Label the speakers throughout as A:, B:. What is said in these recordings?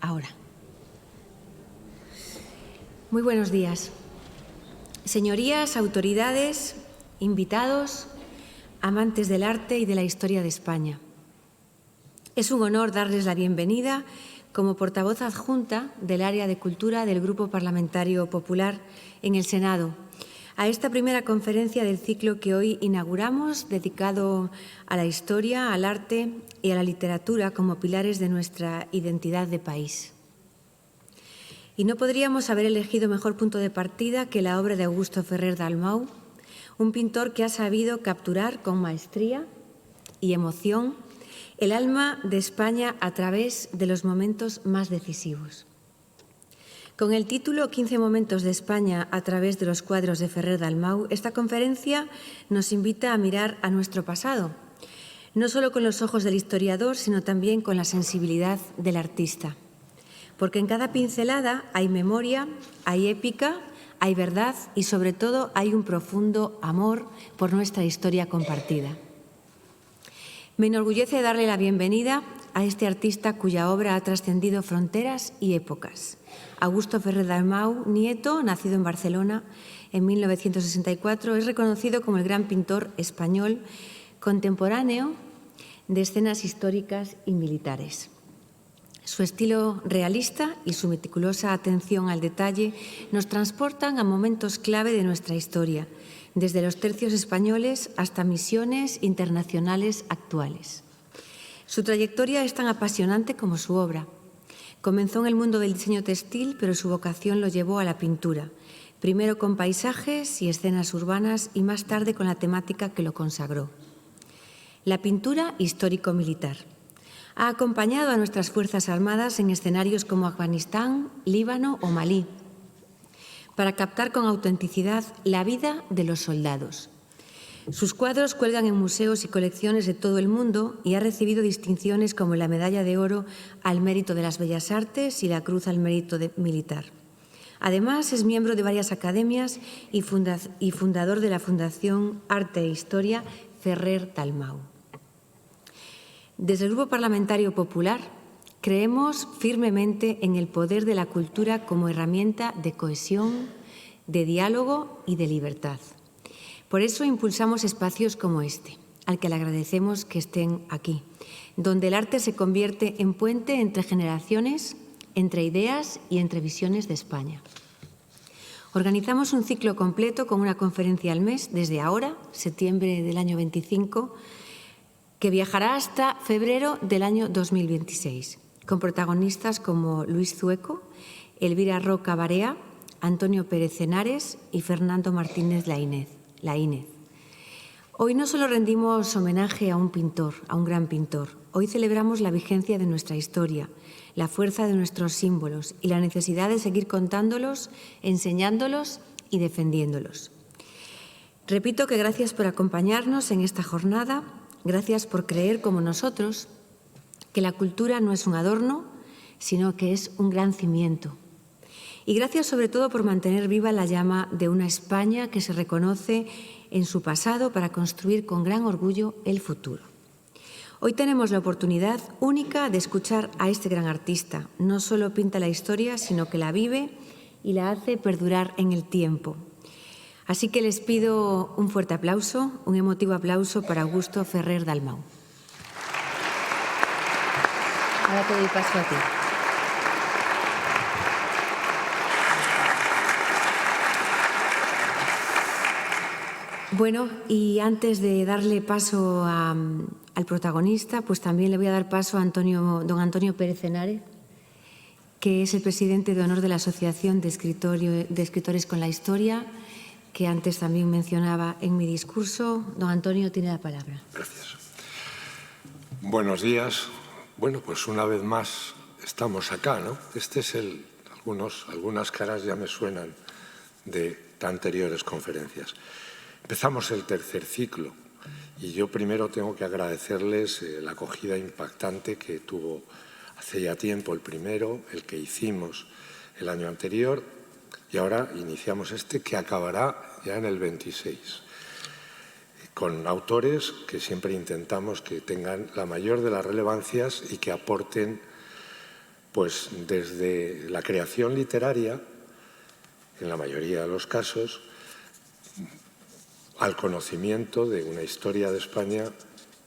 A: ahora. Muy buenos días. Señorías, autoridades, invitados, amantes del arte y de la historia de España. Es un honor darles la bienvenida como portavoz adjunta del área de Cultura del Grupo Parlamentario Popular en el Senado, a esta primera conferencia del ciclo que hoy inauguramos, dedicado a la historia, al arte y a la literatura como pilares de nuestra identidad de país. Y no podríamos haber elegido mejor punto de partida que la obra de Augusto Ferrer Dalmau, un pintor que ha sabido capturar con maestría y emoción el alma de España a través de los momentos más decisivos. Con el título 15 momentos de España a través de los cuadros de Ferrer Dalmau, esta conferencia nos invita a mirar a nuestro pasado, no solo con los ojos del historiador, sino también con la sensibilidad del artista. Porque en cada pincelada hay memoria, hay épica, hay verdad y, sobre todo, hay un profundo amor por nuestra historia compartida. Me enorgullece darle la bienvenida a este artista cuya obra ha trascendido fronteras y épocas. Augusto Ferrer Dalmau, nieto, nacido en Barcelona en 1964, es reconocido como el gran pintor español contemporáneo de escenas históricas y militares. Su estilo realista y su meticulosa atención al detalle nos transportan a momentos clave de nuestra historia, desde los tercios españoles hasta misiones internacionales actuales. Su trayectoria es tan apasionante como su obra. Comenzó en el mundo del diseño textil, pero su vocación lo llevó a la pintura, primero con paisajes y escenas urbanas y más tarde con la temática que lo consagró: la pintura histórico-militar. Ha acompañado a nuestras Fuerzas Armadas en escenarios como Afganistán, Líbano o Malí, para captar con autenticidad la vida de los soldados. Sus cuadros cuelgan en museos y colecciones de todo el mundo y ha recibido distinciones como la Medalla de Oro al Mérito de las Bellas Artes y la Cruz al Mérito Militar. Además, es miembro de varias academias y fundador de la Fundación Arte e Historia Ferrer Dalmau. Desde el Grupo Parlamentario Popular creemos firmemente en el poder de la cultura como herramienta de cohesión, de diálogo y de libertad. Por eso impulsamos espacios como este, al que le agradecemos que estén aquí, donde el arte se convierte en puente entre generaciones, entre ideas y entre visiones de España. Organizamos un ciclo completo con una conferencia al mes desde ahora, septiembre del año 25, que viajará hasta febrero del año 2026, con protagonistas como Luis Zueco, Elvira Roca Barea, Antonio Pérez Henares y Fernando Martínez Laínez. Hoy no solo rendimos homenaje a un pintor, a un gran pintor. Hoy celebramos la vigencia de nuestra historia, la fuerza de nuestros símbolos y la necesidad de seguir contándolos, enseñándolos y defendiéndolos. Repito que gracias por acompañarnos en esta jornada, gracias por creer como nosotros que la cultura no es un adorno, sino que es un gran cimiento. Y gracias sobre todo por mantener viva la llama de una España que se reconoce en su pasado para construir con gran orgullo el futuro. Hoy tenemos la oportunidad única de escuchar a este gran artista. No solo pinta la historia, sino que la vive y la hace perdurar en el tiempo. Así que les pido un fuerte aplauso, un emotivo aplauso para Augusto Ferrer Dalmau. Ahora te doy paso a ti. Bueno, y antes de darle paso al protagonista, pues también le voy a dar paso a don Antonio Pérez Henares, que es el presidente de honor de la Asociación de Escritores con la Historia, que antes también mencionaba en mi discurso. Don Antonio tiene la palabra.
B: Gracias. Buenos días. Bueno, pues una vez más estamos acá, ¿no? Este es algunas caras ya me suenan de anteriores conferencias. Empezamos el tercer ciclo y yo primero tengo que agradecerles la acogida impactante que tuvo hace ya tiempo el primero, el que hicimos el año anterior y ahora iniciamos este que acabará ya en el 26, con autores que siempre intentamos que tengan la mayor de las relevancias y que aporten Pues desde la creación literaria, en la mayoría de los casos, al conocimiento de una historia de España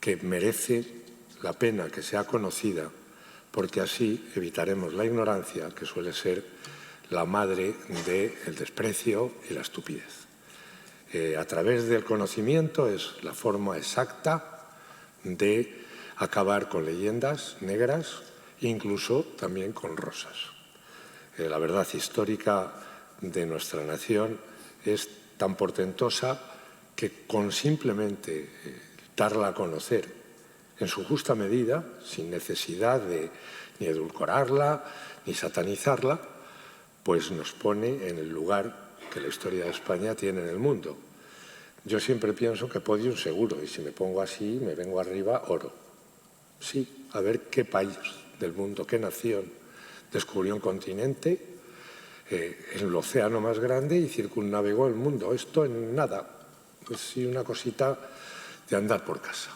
B: que merece la pena que sea conocida, porque así evitaremos la ignorancia, que suele ser la madre del desprecio y la estupidez. A través del conocimiento es la forma exacta de acabar con leyendas negras, incluso también con rosas. La verdad histórica de nuestra nación es tan portentosa que con simplemente darla a conocer en su justa medida, sin necesidad de ni edulcorarla ni satanizarla, pues nos pone en el lugar que la historia de España tiene en el mundo. Yo siempre pienso que podium seguro, y si me pongo así, me vengo arriba, oro. Sí, a ver qué país del mundo, qué nación descubrió un continente en el océano más grande y circunnavegó el mundo. Esto en nada, es una cosita de andar por casa.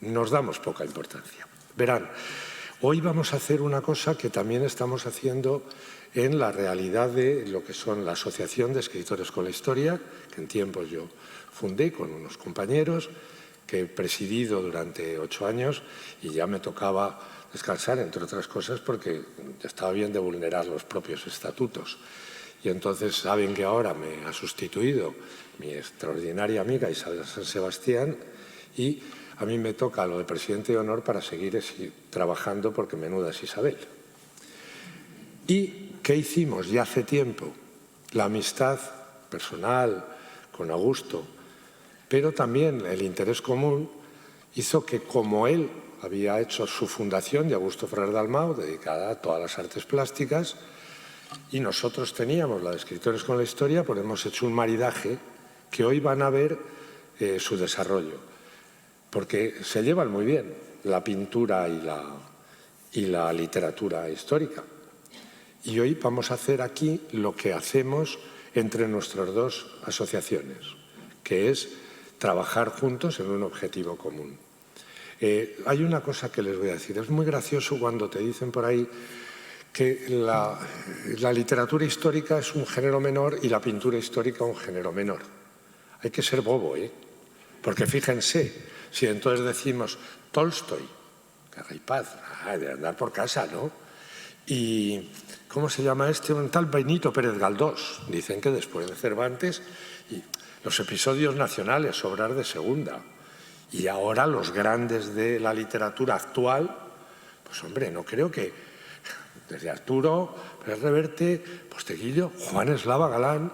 B: Nos damos poca importancia. Verán, hoy vamos a hacer una cosa que también estamos haciendo en la realidad de lo que son la Asociación de Escritores con la Historia, que en tiempos yo fundé con unos compañeros, que he presidido durante 8 años y ya me tocaba descansar, entre otras cosas, porque estaba bien de vulnerar los propios estatutos. Y entonces saben que ahora me ha sustituido mi extraordinaria amiga Isabel San Sebastián y a mí me toca lo de presidente de honor para seguir trabajando, porque menuda es Isabel. ¿Y qué hicimos ya hace tiempo? La amistad personal con Augusto, pero también el interés común hizo que, como él había hecho su fundación de Augusto Ferrer Dalmau, dedicada a todas las artes plásticas, y nosotros teníamos la de Escritores con la Historia, pues hemos hecho un maridaje que hoy van a ver su desarrollo, porque se llevan muy bien la pintura y la literatura histórica. Y hoy vamos a hacer aquí lo que hacemos entre nuestras dos asociaciones, que es trabajar juntos en un objetivo común. Hay una cosa que les voy a decir. Es muy gracioso cuando te dicen por ahí que la literatura histórica es un género menor y la pintura histórica un género menor. Hay que ser bobo, porque fíjense, si entonces decimos Tolstoy, guerra y paz, de andar por casa, ¿no? Y ¿cómo se llama este? Un tal Benito Pérez Galdós. Dicen que después de Cervantes, y los episodios nacionales, obras de segunda. Y ahora los grandes de la literatura actual, pues hombre, no creo que desde Arturo, Pérez Reverte, Posteguillo, Juan Eslava Galán,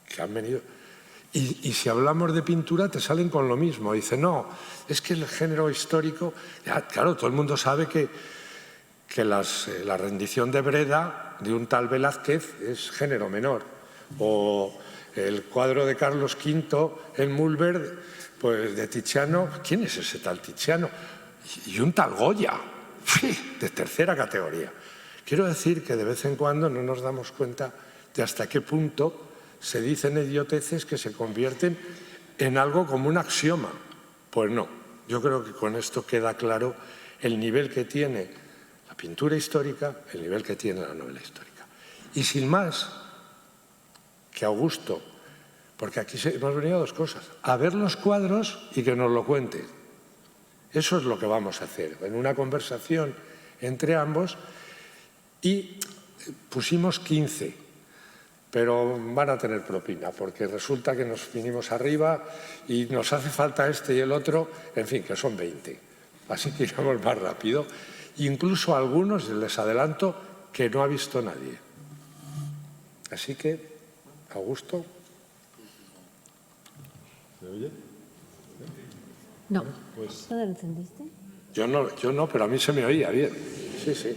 B: que han venido. Y si hablamos de pintura te salen con lo mismo. Dicen, no, es que el género histórico, ya, claro, todo el mundo sabe que la rendición de Breda de un tal Velázquez es género menor, o el cuadro de Carlos V en Mulver, pues de Tiziano, ¿quién es ese tal Tiziano? Y un tal Goya, de tercera categoría. Quiero decir que de vez en cuando no nos damos cuenta de hasta qué punto se dicen idioteces que se convierten en algo como un axioma. Pues no, yo creo que con esto queda claro el nivel que tiene la pintura histórica, el nivel que tiene la novela histórica. Y sin más, que Augusto, porque aquí hemos venido a dos cosas, a ver los cuadros y que nos lo cuente. Eso es lo que vamos a hacer, en una conversación entre ambos, y pusimos 15, pero van a tener propina, porque resulta que nos vinimos arriba y nos hace falta este y el otro, en fin, que son 20. Así que iremos más rápido. Incluso a algunos les adelanto que no ha visto nadie. Así que, Augusto.
C: ¿Se oye?
A: No.
C: Pues,
A: ¿No lo encendiste?
B: Yo no, pero a mí se me oía bien. Sí, sí.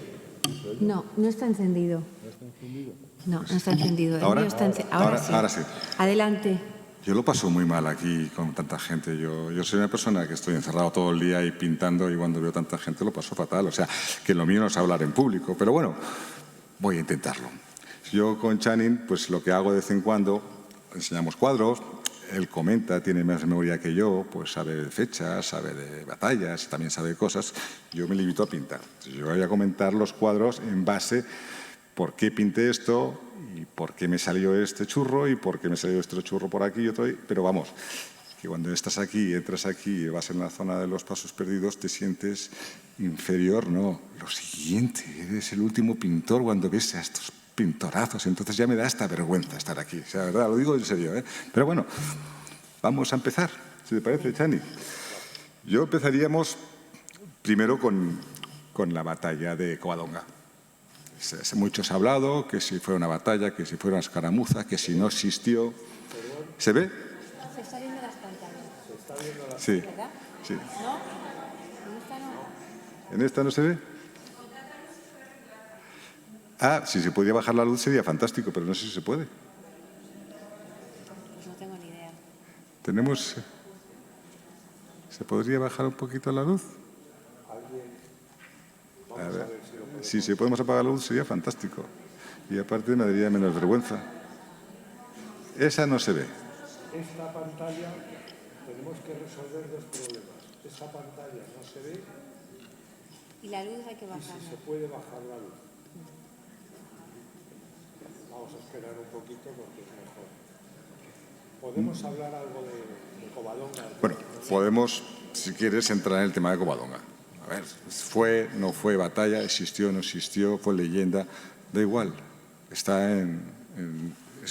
A: No, no está encendido.
C: ¿no está encendido?
A: No, no está encendido. El
D: ¿Ahora?
A: mío está
D: Ahora sí.
A: Adelante.
D: Yo lo paso muy mal aquí con tanta gente. Yo soy una persona que estoy encerrado todo el día y pintando, y cuando veo tanta gente lo paso fatal. O sea, que lo mío no es hablar en público. Pero bueno, voy a intentarlo. Yo con Channing, pues lo que hago de vez en cuando, enseñamos cuadros, él comenta, tiene más memoria que yo, pues sabe de fechas, sabe de batallas, también sabe de cosas. Yo me limito a pintar. Yo voy a comentar los cuadros en base por qué pinté esto y por qué me salió este churro y por qué me salió este churro por aquí y otro ahí. Pero vamos, que cuando estás aquí, entras aquí y vas en la zona de los pasos perdidos, te sientes inferior. No, lo siguiente, eres el último pintor cuando ves a estos pintorazos. Entonces ya me da esta vergüenza estar aquí. O sea, verdad, lo digo en serio, ¿eh? Pero bueno, vamos a empezar, si te parece, Chani. Yo empezaríamos primero con la batalla de Covadonga. Mucho se ha hablado que si fue una batalla, que si fue una escaramuza, que si no existió. ¿Se ve?
A: Se está viendo las pantallas.
B: Se está viendo la...
D: Sí.
A: ¿Verdad?
D: Sí.
A: ¿No? ¿En esta no?
D: ¿En esta no se ve? Ah, si se podía bajar la luz sería fantástico, pero no sé si se puede.
A: Pues no tengo ni idea.
D: Tenemos... ¿Se podría bajar un poquito la luz? A ver, si podemos apagar la luz sería fantástico. Y aparte me daría menos vergüenza. Esa no se ve.
B: Esta pantalla, tenemos que resolver dos problemas. Esta pantalla no se ve
A: Y la luz hay que
B: y
A: bajarla.
B: si se puede bajar la luz. Vamos a esperar un poquito porque es mejor. ¿Podemos hablar algo de Covadonga?
D: Bueno, podemos, si quieres, entrar en el tema de Covadonga. A ver, fue, no fue batalla, existió, no existió, fue leyenda, da igual. Es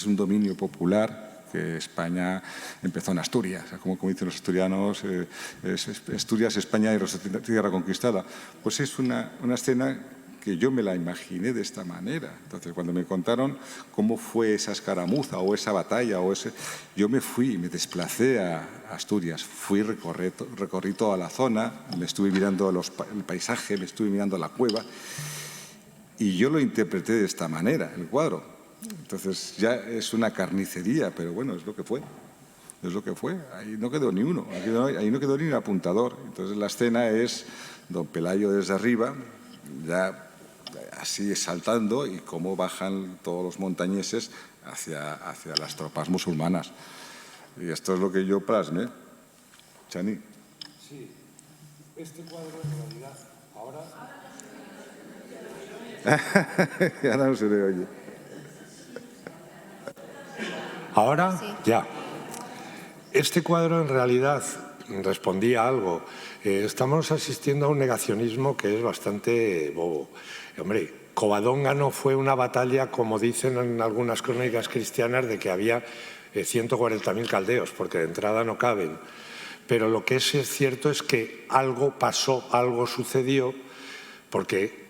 D: un dominio popular que España empezó en Asturias, como dicen los asturianos, Asturias, España y la tierra conquistada. Pues es una escena que yo me la imaginé de esta manera. Entonces, cuando me contaron cómo fue esa escaramuza o esa batalla, yo me fui, me desplacé a Asturias, recorrí toda la zona, me estuve mirando el paisaje, me estuve mirando la cueva y yo lo interpreté de esta manera, el cuadro. Entonces, ya es una carnicería, pero bueno, es lo que fue. Es lo que fue. Ahí no quedó ni uno, ahí no quedó ni un apuntador. Entonces, la escena es don Pelayo desde arriba, ya así saltando, y cómo bajan todos los montañeses hacia las tropas musulmanas. Y esto es lo que yo plasmé. Chani.
B: Sí, este cuadro en realidad ahora...
D: Ya no se le oye.
B: ¿Ahora?
A: Sí.
B: Ya. Este cuadro en realidad respondía a algo. Estamos asistiendo a un negacionismo que es bastante bobo. Hombre, Covadonga no fue una batalla, como dicen en algunas crónicas cristianas, de que había 140.000 caldeos, porque de entrada no caben. Pero lo que es cierto es que algo pasó, algo sucedió, porque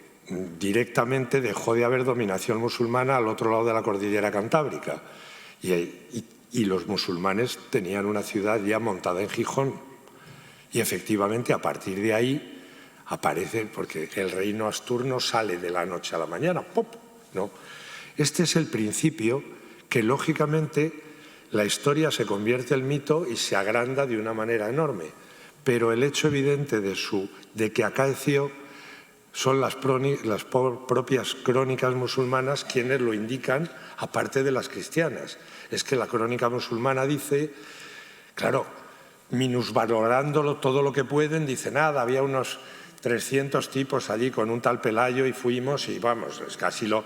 B: directamente dejó de haber dominación musulmana al otro lado de la cordillera cantábrica. Y los musulmanes tenían una ciudad ya montada en Gijón. Y efectivamente, a partir de ahí aparece, porque el reino Astur no sale de la noche a la mañana, ¡pop! No. Este es el principio que, lógicamente, la historia se convierte en mito y se agranda de una manera enorme. Pero el hecho evidente de que acaeció son las propias crónicas musulmanas quienes lo indican, aparte de las cristianas. Es que la crónica musulmana dice, claro, minusvalorándolo todo lo que pueden, dice nada, había unos 300 tipos allí con un tal Pelayo y fuimos y vamos, es casi lo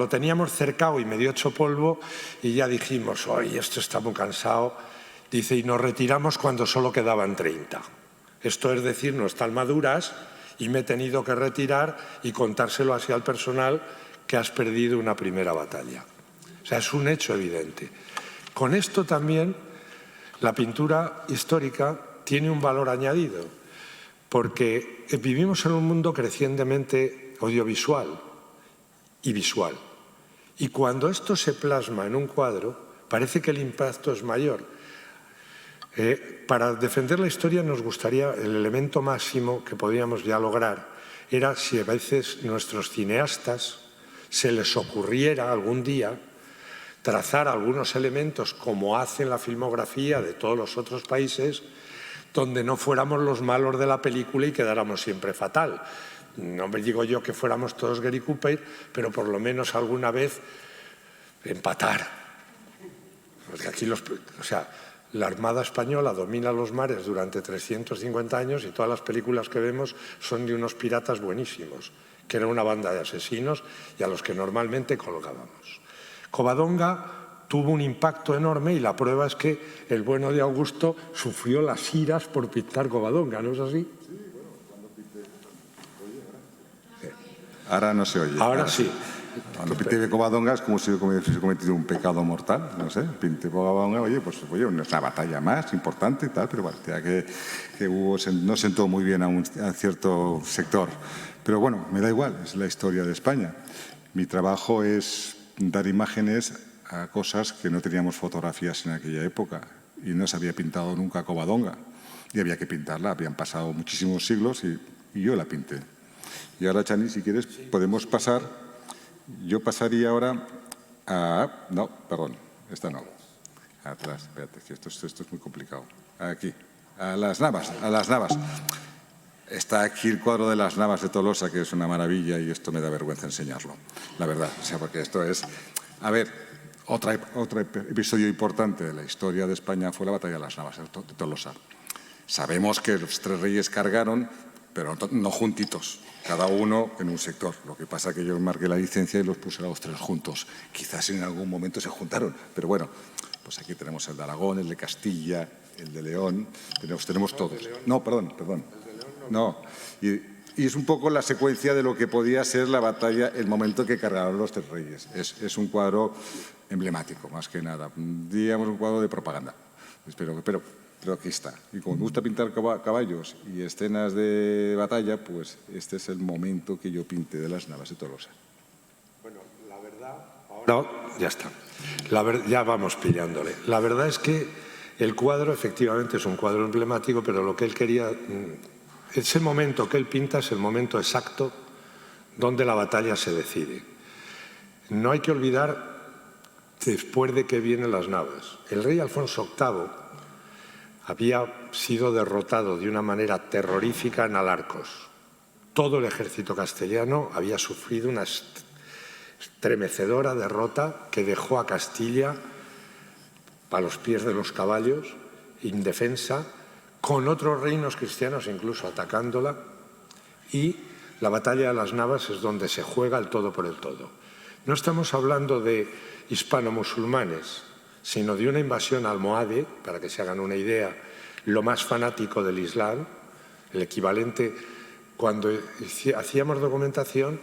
B: teníamos cercado y medio hecho polvo y ya dijimos, oye, esto está muy cansado. Dice, y nos retiramos cuando solo quedaban 30. Esto es decir, no están maduras y me he tenido que retirar y contárselo así al personal que has perdido una primera batalla. O sea, es un hecho evidente. Con esto también la pintura histórica tiene un valor añadido, porque vivimos en un mundo crecientemente audiovisual y visual. Y cuando esto se plasma en un cuadro, parece que el impacto es mayor. Para defender la historia nos gustaría, el elemento máximo que podríamos ya lograr era si a veces nuestros cineastas se les ocurriera algún día trazar algunos elementos como hacen la filmografía de todos los otros países, donde no fuéramos los malos de la película y quedáramos siempre fatal. No me digo yo que fuéramos todos Gary Cooper, pero por lo menos alguna vez empatar. Porque aquí la Armada Española domina los mares durante 350 años y todas las películas que vemos son de unos piratas buenísimos, que era una banda de asesinos y a los que normalmente colgábamos. Covadonga tuvo un impacto enorme y la prueba es que el bueno de Augusto sufrió las iras por pintar Covadonga, ¿no es así?
D: Ahora no se oye.
B: Ahora sí.
D: Cuando pinté Covadonga es como si hubiese cometido un pecado mortal, no sé. Pinté Covadonga, oye, pues es una batalla más importante y tal, pero parecía que no sentó muy bien a cierto sector. Pero bueno, me da igual, es la historia de España. Mi trabajo es dar imágenes a cosas que no teníamos fotografías en aquella época y no se había pintado nunca Covadonga y había que pintarla, habían pasado muchísimos siglos y yo la pinté. Y ahora, Chani, si quieres, podemos pasar. Yo pasaría ahora a... No, perdón, esta no. Atrás, espérate, que esto es muy complicado. Aquí, a las Navas. Está aquí el cuadro de las Navas de Tolosa, que es una maravilla y esto me da vergüenza enseñarlo, la verdad. O sea, porque esto es... A ver, otro episodio importante de la historia de España fue la batalla de las Navas de Tolosa. Sabemos que los tres reyes cargaron, pero no juntitos, cada uno en un sector. Lo que pasa es que yo marqué la licencia y los puse a los tres juntos. Quizás en algún momento se juntaron, pero bueno, pues aquí tenemos el de Aragón, el de Castilla, el de León, tenemos todos. No, perdón. No, y es un poco la secuencia de lo que podía ser la batalla, el momento que cargaron los tres reyes. Es un cuadro emblemático, más que nada. Digamos un cuadro de propaganda. Pero aquí está. Y como me gusta pintar caballos y escenas de batalla, pues este es el momento que yo pinté de las Navas de Tolosa.
B: Bueno, la verdad... No, ya está. Ya vamos pillándole. La verdad es que el cuadro efectivamente es un cuadro emblemático, pero lo que él quería... Ese momento que él pinta es el momento exacto donde la batalla se decide. No hay que olvidar, después de que vienen las Navas, el rey Alfonso VIII había sido derrotado de una manera terrorífica en Alarcos. Todo el ejército castellano había sufrido una estremecedora derrota que dejó a Castilla a los pies de los caballos, indefensa, con otros reinos cristianos incluso atacándola, y la batalla de las Navas es donde se juega el todo por el todo. No estamos hablando de hispano-musulmanes, sino de una invasión almohade, para que se hagan una idea, lo más fanático del Islam, el equivalente. Cuando hacíamos documentación,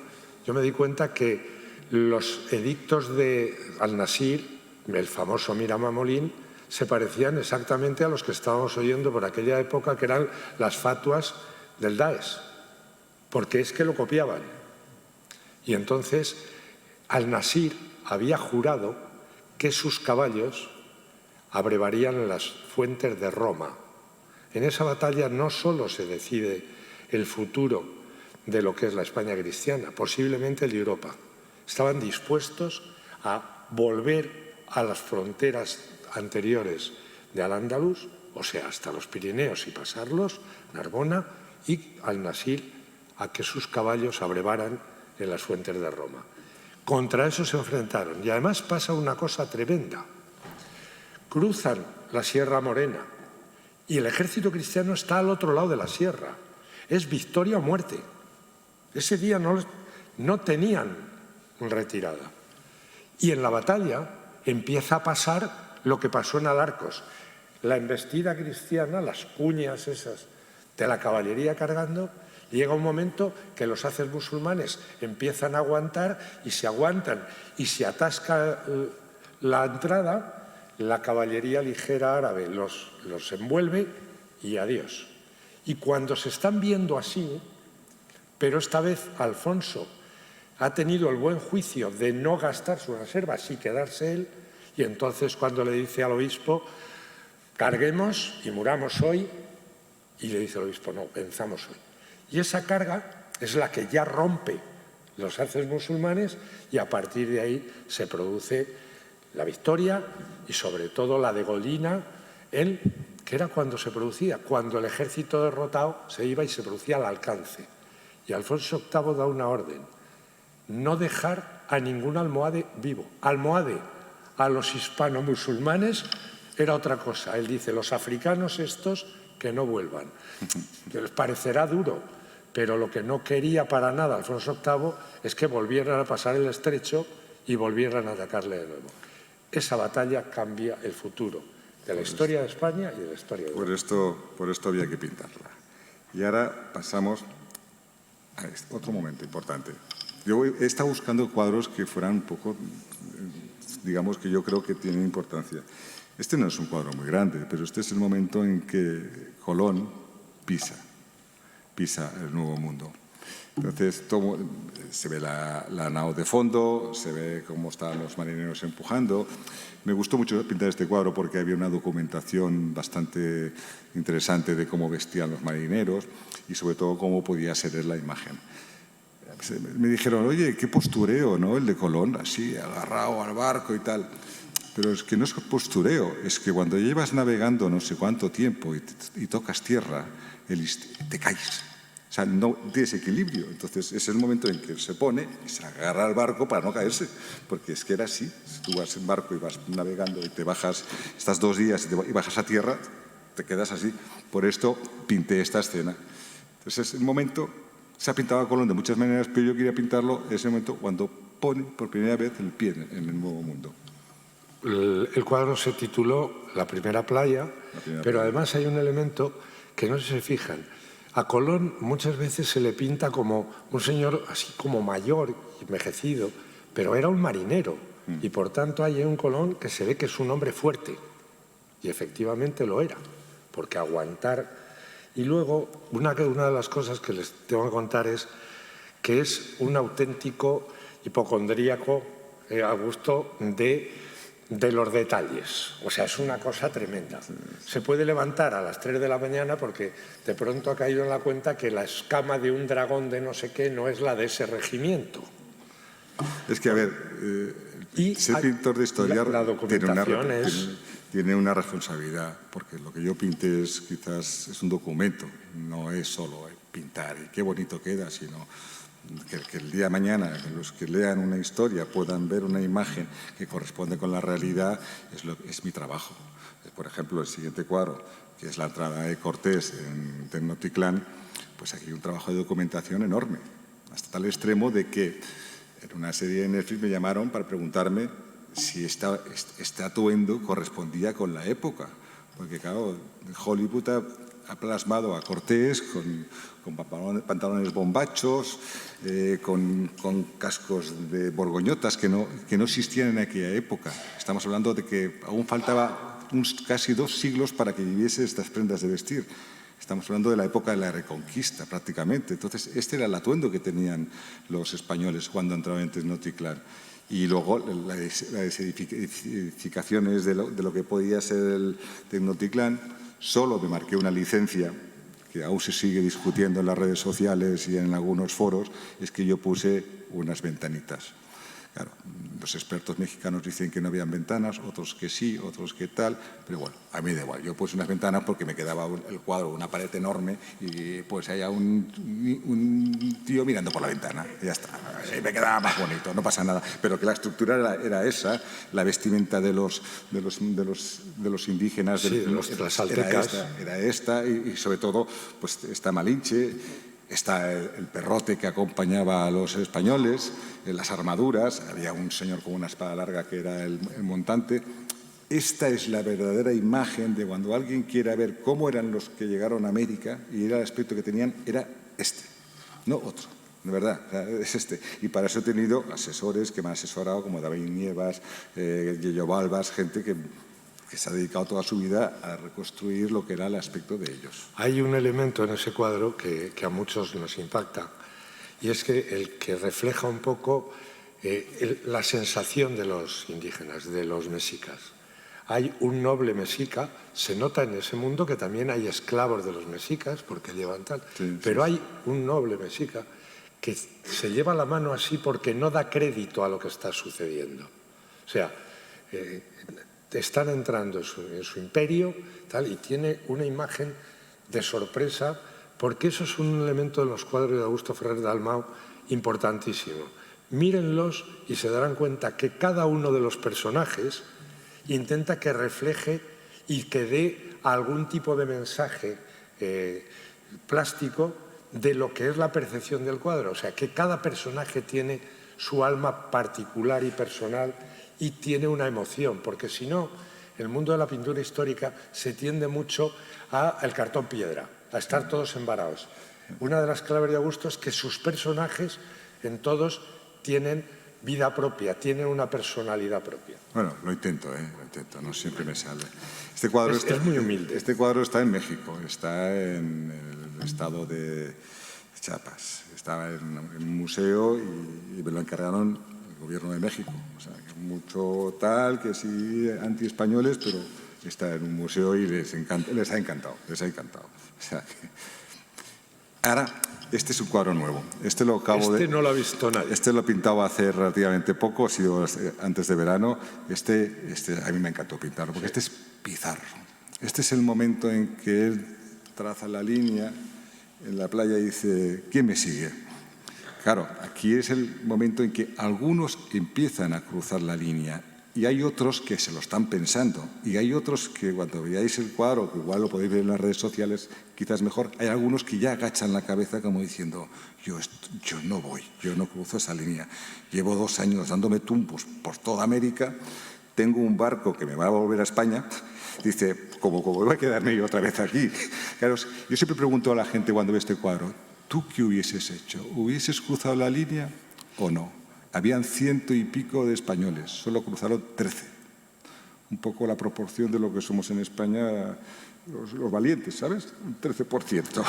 B: yo me di cuenta que los edictos de Al-Nasir, el famoso Miramamolín, se parecían exactamente a los que estábamos oyendo por aquella época, que eran las fatuas del Daesh, porque es que lo copiaban. Y entonces Al-Nasir había jurado que sus caballos abrevarían en las fuentes de Roma. En esa batalla no solo se decide el futuro de lo que es la España cristiana, posiblemente el de Europa. Estaban dispuestos a volver a las fronteras anteriores de Al-Ándalus, o sea, hasta los Pirineos y pasarlos, Narbona, y Al-Nasir a que sus caballos abrevaran en las fuentes de Roma. Contra eso se enfrentaron. Y además pasa una cosa tremenda. Cruzan la Sierra Morena y el ejército cristiano está al otro lado de la sierra. Es victoria o muerte. Ese día no tenían retirada. Y en la batalla empieza a pasar lo que pasó en Alarcos. La embestida cristiana, las cuñas esas de la caballería cargando, llega un momento que los haces musulmanes empiezan a aguantar y se aguantan y se atasca la entrada, la caballería ligera árabe los envuelve y adiós. Y cuando se están viendo así, pero esta vez Alfonso ha tenido el buen juicio de no gastar sus reservas y quedarse él, y entonces cuando le dice al obispo, carguemos y muramos hoy, y le dice el obispo, no, venzamos hoy. Y esa carga es la que ya rompe los haces musulmanes y a partir de ahí se produce la victoria y sobre todo la degolina, que era cuando se producía, cuando el ejército derrotado se iba y se producía al alcance. Y Alfonso VIII da una orden, no dejar a ningún almohade vivo. Almohade, a los hispano-musulmanes era otra cosa. Él dice, los africanos estos que no vuelvan. Que les parecerá duro, pero lo que no quería para nada Alfonso VIII es que volvieran a pasar el estrecho y volvieran a atacarle de nuevo. Esa batalla cambia el futuro de la historia de España y de la historia de Europa.
D: Por esto había que pintarla. Y ahora pasamos a otro momento importante. Yo he estado buscando cuadros que fueran un poco, digamos, que yo creo que tienen importancia. Este no es un cuadro muy grande, pero este es el momento en que Colón pisa el Nuevo Mundo. Entonces, se ve la nao de fondo, se ve cómo están los marineros empujando. Me gustó mucho pintar este cuadro porque había una documentación bastante interesante de cómo vestían los marineros y sobre todo cómo podía ser la imagen. Me dijeron, oye, qué postureo, ¿no? El de Colón, así, agarrado al barco y tal. Pero es que no es postureo, es que cuando llevas navegando no sé cuánto tiempo y tocas tierra, te caes. O sea, no tienes equilibrio. Entonces, es el momento en que él se pone y se agarra al barco para no caerse. Porque es que era así. Si tú vas en barco y vas navegando y te bajas, estás 2 días y bajas a tierra, te quedas así. Por esto pinté esta escena. Entonces, es el momento, se ha pintado a Colón de muchas maneras, pero yo quería pintarlo en ese momento cuando pone por primera vez el pie en el Nuevo Mundo.
B: El cuadro se tituló La primera playa, pero además hay un elemento que no sé si se fijan. A Colón muchas veces se le pinta como un señor así como mayor, envejecido, pero era un marinero y por tanto hay un Colón que se ve que es un hombre fuerte y efectivamente lo era, porque aguantar. Y luego una de las cosas que les tengo que contar es que es un auténtico hipocondríaco a gusto de los detalles. O sea, es una cosa tremenda. Se puede levantar a las 3 de la mañana porque de pronto ha caído en la cuenta que la escama de un dragón de no sé qué no es la de ese regimiento.
D: Es que, a ver, ser pintor de historia tiene una responsabilidad, porque lo que yo pinté quizás es un documento, no es solo pintar y qué bonito queda, sino que el día de mañana los que lean una historia puedan ver una imagen que corresponde con la realidad es mi trabajo. Por ejemplo, el siguiente cuadro, que es la entrada de Cortés en Tenochtitlán, pues aquí hay un trabajo de documentación enorme, hasta tal extremo de que en una serie de Netflix me llamaron para preguntarme si este atuendo correspondía con la época, porque claro, Hollywood ha plasmado a Cortés con pantalones bombachos, con cascos de borgoñotas que no existían en aquella época. Estamos hablando de que aún faltaba casi 2 siglos para que viviese estas prendas de vestir. Estamos hablando de la época de la Reconquista, prácticamente. Entonces, este era el atuendo que tenían los españoles cuando entraban en Tenochtitlán. Y luego las edificaciones de lo que podía ser el Tenochtitlán, solo me marqué una licencia que aún se sigue discutiendo en las redes sociales y en algunos foros, es que yo puse unas ventanitas. Claro, los expertos mexicanos dicen que no habían ventanas, otros que sí, otros que tal, pero bueno, a mí da igual. Yo puse unas ventanas porque me quedaba el cuadro, una pared enorme y pues haya un tío mirando por la ventana y ya está. Y me quedaba más bonito, no pasa nada. Pero que la estructura era esa, la vestimenta de los indígenas,
B: sí, de los tlaxcaltecas,
D: era esta y sobre todo pues está Malinche. Está el perrote que acompañaba a los españoles, las armaduras, había un señor con una espada larga que era el montante. Esta es la verdadera imagen de cuando alguien quiera ver cómo eran los que llegaron a América y era el aspecto que tenían, era este, no otro. De verdad, es este. Y para eso he tenido asesores que me han asesorado, como David Nievas, Yello Balbas, gente que se ha dedicado toda su vida a reconstruir lo que era el aspecto de ellos.
B: Hay un elemento en ese cuadro que a muchos nos impacta, y es que el que refleja un poco la sensación de los indígenas, de los mexicas. Hay un noble mexica, se nota en ese mundo que también hay esclavos de los mexicas, porque llevan tal, pero hay un noble mexica que se lleva la mano así porque no da crédito a lo que está sucediendo. O sea, están entrando en su imperio tal, y tiene una imagen de sorpresa, porque eso es un elemento de los cuadros de Augusto Ferrer Dalmau importantísimo. mírenlos y se darán cuenta que cada uno de los personajes intenta que refleje y que dé algún tipo de mensaje plástico de lo que es la percepción del cuadro. O sea, que cada personaje tiene su alma particular y personal y tiene una emoción, porque si no, el mundo de la pintura histórica se tiende mucho al cartón piedra, a estar todos embarados. Una de las claves de Augusto es que sus personajes en todos tienen vida propia, tienen una personalidad propia.
D: Bueno, lo intento, no siempre me sale. Este cuadro
B: es muy humilde.
D: Este cuadro está en México, está en el estado de Chiapas. Estaba en un museo y me lo encargaron el gobierno de México. O sea, mucho tal, que sí, anti-españoles, pero está en un museo y les ha encantado. O sea, ahora, este es un cuadro nuevo. Este no lo
B: ha visto nadie.
D: Este lo he pintado hace relativamente poco, ha sido antes de verano. Este a mí me encantó pintarlo, porque este es Pizarro. Este es el momento en que él traza la línea en la playa y dice, ¿quién me sigue? Claro, aquí es el momento en que algunos empiezan a cruzar la línea y hay otros que se lo están pensando y hay otros que cuando veáis el cuadro, que igual lo podéis ver en las redes sociales, quizás mejor, hay algunos que ya agachan la cabeza como diciendo, yo no voy, yo no cruzo esa línea. Llevo 2 años dándome tumbos por toda América, tengo un barco que me va a volver a España. Dice, ¿cómo voy a quedarme yo otra vez aquí? Claro, yo siempre pregunto a la gente cuando ve este cuadro, ¿tú qué hubieses hecho? ¿Hubieses cruzado la línea o no? Habían 100 y pico de españoles, solo cruzaron 13. Un poco la proporción de lo que somos en España los valientes, ¿sabes? Un 13%.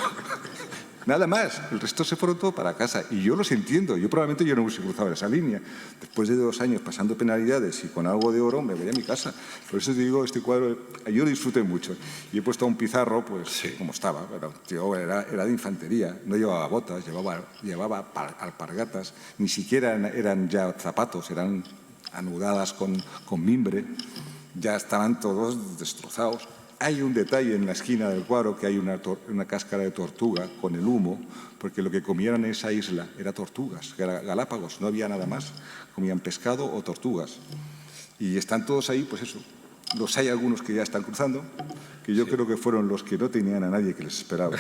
D: Nada más, el resto se fueron todo para casa. Y yo los entiendo, probablemente yo no hubiese cruzado esa línea. Después de 2 años pasando penalidades y con algo de oro, me voy a mi casa. Por eso te digo, este cuadro, yo lo disfruté mucho. Y he puesto a un Pizarro, pues, sí, como estaba. Era de infantería, no llevaba botas, llevaba alpargatas. Ni siquiera eran ya zapatos, eran anudadas con mimbre. Ya estaban todos destrozados. Hay un detalle en la esquina del cuadro que hay una cáscara de tortuga con el humo, porque lo que comían en esa isla era tortugas, era Galápagos, no había nada más. Comían pescado o tortugas. Y están todos ahí, pues eso. Hay algunos que ya están cruzando, que yo creo que fueron los que no tenían a nadie que les esperaba.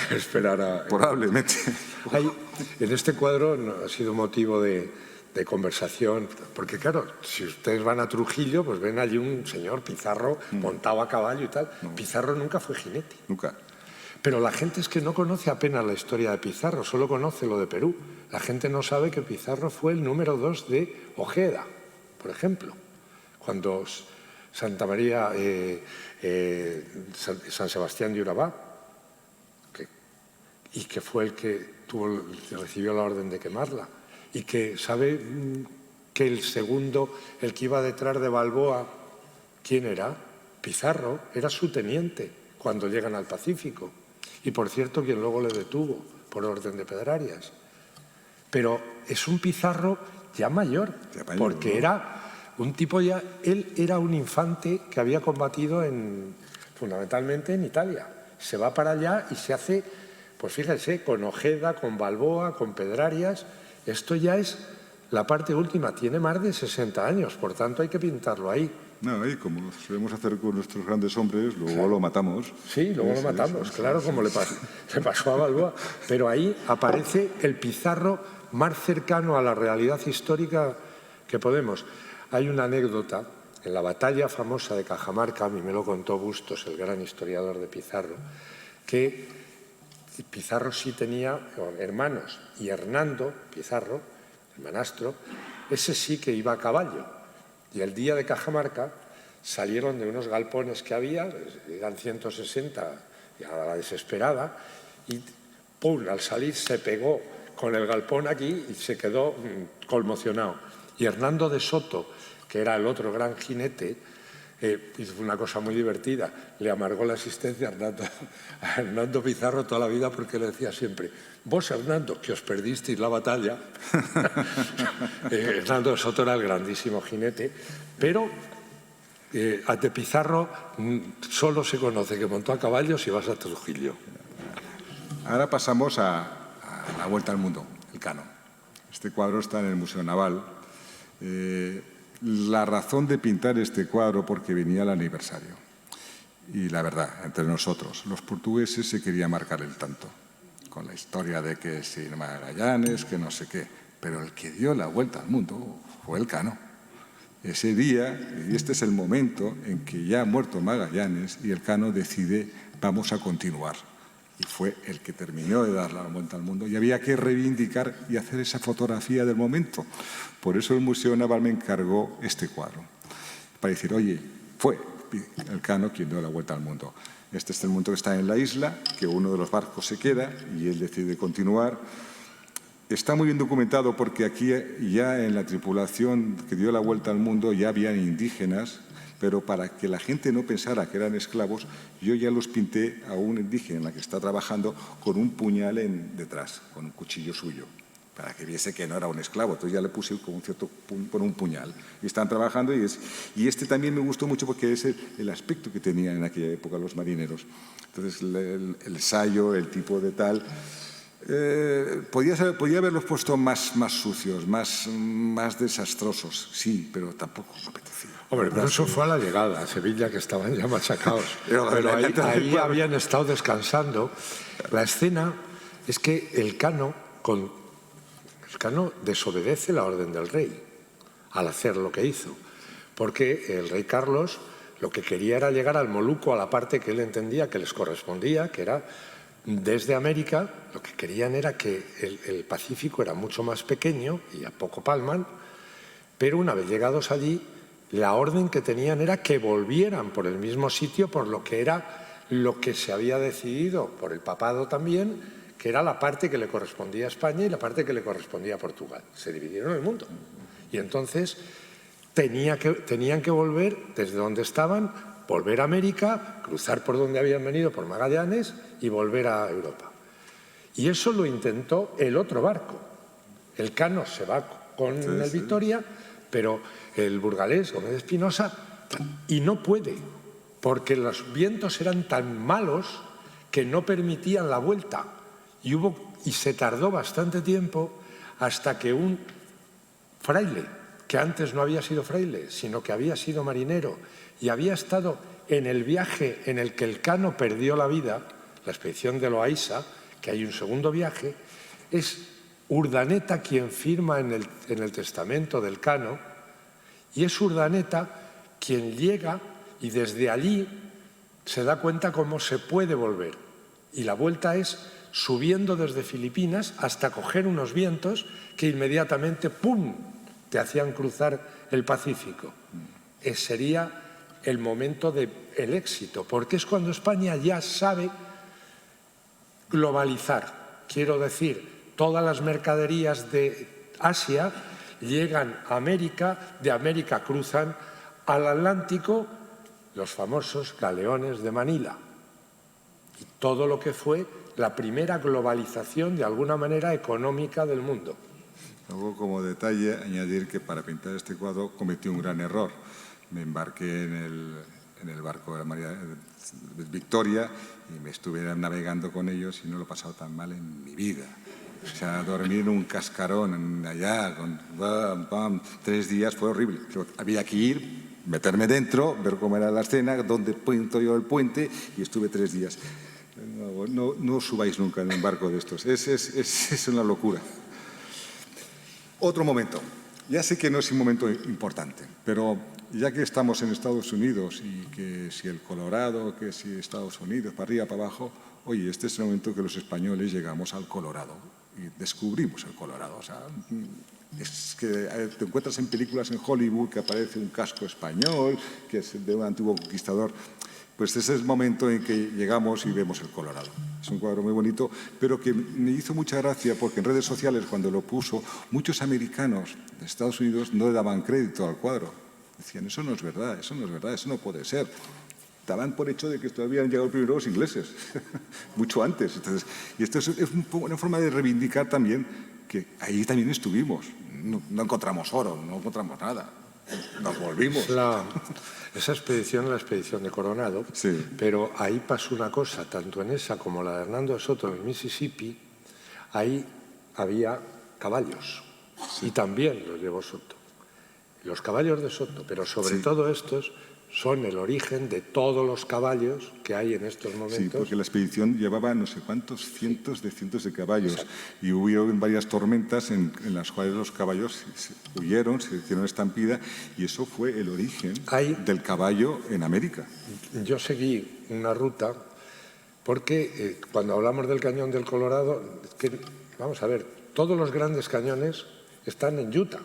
D: Probablemente.
B: En este cuadro ha sido motivo de conversación, porque claro, si ustedes van a Trujillo, pues ven allí un señor Pizarro montado a caballo y tal. No. Pizarro nunca fue jinete.
D: Nunca.
B: Pero la gente es que no conoce apenas la historia de Pizarro, solo conoce lo de Perú. La gente no sabe que Pizarro fue el número 2 de Ojeda, por ejemplo. Cuando Santa María, San Sebastián de Urabá, y que fue el que recibió la orden de quemarla. Y que sabe que el segundo, el que iba detrás de Balboa, ¿quién era? Pizarro, era su teniente cuando llegan al Pacífico. Y por cierto, quien luego le detuvo por orden de Pedrarias. Pero es un Pizarro ya mayor, porque ¿no? Era un tipo ya, él era un infante que había combatido fundamentalmente en Italia. Se va para allá y se hace, pues fíjense, con Ojeda, con Balboa, con Pedrarias. Esto ya es la parte última, tiene más de 60 años, por tanto hay que pintarlo ahí.
D: No, y como solemos hacer con nuestros grandes hombres, luego lo matamos.
B: Sí, luego lo matamos, claro, como le pasó a Balboa. Pero ahí aparece el Pizarro más cercano a la realidad histórica que podemos. Hay una anécdota, en la batalla famosa de Cajamarca, a mí me lo contó Bustos, el gran historiador de Pizarro, que Pizarro sí tenía hermanos, y Hernando Pizarro, el manastro, ese sí que iba a caballo. Y el día de Cajamarca salieron de unos galpones que había, eran 160, y a la desesperada, y ¡pum!, al salir se pegó con el galpón aquí y se quedó conmocionado. Y Hernando de Soto, que era el otro gran jinete, hizo una cosa muy divertida, le amargó la existencia a Hernando Pizarro toda la vida, porque le decía siempre, vos Hernando, que os perdisteis la batalla. Hernando de Soto era el grandísimo jinete, pero de Pizarro solo se conoce que montó a caballo si vas a Trujillo.
D: Ahora pasamos a la vuelta al mundo, el Cano. Este cuadro está en el Museo Naval. La razón de pintar este cuadro porque venía el aniversario. Y la verdad, entre nosotros, los portugueses se querían marcar el tanto, con la historia de que si Magallanes, que no sé qué. Pero el que dio la vuelta al mundo fue Elcano. Ese día, y este es el momento en que ya ha muerto Magallanes y Elcano decide, vamos a continuar. Y fue el que terminó de dar la vuelta al mundo. Y había que reivindicar y hacer esa fotografía del momento. Por eso el Museo Naval me encargó este cuadro. Para decir, oye, fue Elcano quien dio la vuelta al mundo. Este es el momento que está en la isla, que uno de los barcos se queda y él decide continuar. Está muy bien documentado porque aquí ya en la tripulación que dio la vuelta al mundo ya habían indígenas, pero para que la gente no pensara que eran esclavos, yo ya los pinté a un indígena que está trabajando con un puñal detrás, con un cuchillo suyo, para que viese que no era un esclavo. Entonces ya le puse con un puñal. Y están trabajando y este también me gustó mucho porque es el aspecto que tenían en aquella época los marineros. Entonces el sayo, el tipo de tal... podía haberlos puesto más sucios, más desastrosos, sí, pero tampoco me apetecía.
B: Hombre, pero eso fue a la llegada a Sevilla, que estaban ya machacados. Pero ahí habían estado descansando. La escena es que Elcano desobedece la orden del rey al hacer lo que hizo, porque el rey Carlos lo que quería era llegar al Moluco, a la parte que él entendía que les correspondía, que era desde América. Lo que querían era que el Pacífico era mucho más pequeño y a poco palman, pero una vez llegados allí, la orden que tenían era que volvieran por el mismo sitio, por lo que era lo que se había decidido por el papado también, que era la parte que le correspondía a España y la parte que le correspondía a Portugal. Se dividieron el mundo. Y entonces tenían que volver desde donde estaban, volver a América, cruzar por donde habían venido, por Magallanes, y volver a Europa. Y eso lo intentó el otro barco. Elcano se va con el Victoria, pero el burgalés, Gómez de Espinosa, y no puede, porque los vientos eran tan malos que no permitían la vuelta. Y se tardó bastante tiempo hasta que un fraile, que antes no había sido fraile, sino que había sido marinero y había estado en el viaje en el que Elcano perdió la vida, la expedición de Loaiza, que hay un segundo viaje, es Urdaneta quien firma en el testamento de Elcano, y es Urdaneta quien llega y desde allí se da cuenta cómo se puede volver. Y la vuelta es subiendo desde Filipinas hasta coger unos vientos que inmediatamente, ¡pum!, te hacían cruzar el Pacífico. Sería el momento del éxito, porque es cuando España ya sabe globalizar. Quiero decir, todas las mercaderías de Asia llegan a América, de América cruzan al Atlántico, los famosos galeones de Manila. Y todo lo que fue la primera globalización, de alguna manera, económica del mundo.
D: Luego, como detalle, añadir que para pintar este cuadro cometí un gran error. Me embarqué en el barco de la María Victoria y me estuve navegando con ellos y no lo he pasado tan mal en mi vida. O sea, dormir en un cascarón allá, con 3 días, fue horrible. Había que ir, meterme dentro, ver cómo era la escena, dónde pinto yo el puente, y estuve 3 días. No subáis nunca en un barco de estos, es una locura. Otro momento. Ya sé que no es un momento importante, pero ya que estamos en Estados Unidos y que si el Colorado, que si Estados Unidos, para arriba, para abajo, oye, este es el momento que los españoles llegamos al Colorado y descubrimos el Colorado. O sea, es que te encuentras en películas en Hollywood que aparece un casco español, que es de un antiguo conquistador. Pues ese es el momento en que llegamos y vemos el Colorado. Es un cuadro muy bonito, pero que me hizo mucha gracia porque en redes sociales, cuando lo puso, muchos americanos de Estados Unidos no le daban crédito al cuadro. Decían, eso no es verdad, eso no es verdad, eso no puede ser. Daban por hecho de que todavía han llegado primero los ingleses, mucho antes. Entonces, y esto es una forma de reivindicar también que ahí también estuvimos. No encontramos oro, no encontramos nada. Nos volvimos.
B: Esa expedición es la expedición de Coronado,
D: sí.
B: Pero ahí pasó una cosa, tanto en esa como la de Hernando de Soto en el Mississippi, ahí había caballos. y también los llevó Soto. Los caballos de Soto, pero sobre todo estos, son el origen de todos los caballos que hay en estos momentos.
D: Sí, porque la expedición llevaba no sé cuántos cientos de caballos. Exacto. Y hubo varias tormentas en las cuales los caballos huyeron, se hicieron estampida, y eso fue el origen del caballo en América.
B: Yo seguí una ruta porque cuando hablamos del cañón del Colorado, vamos a ver, todos los grandes cañones están en Utah,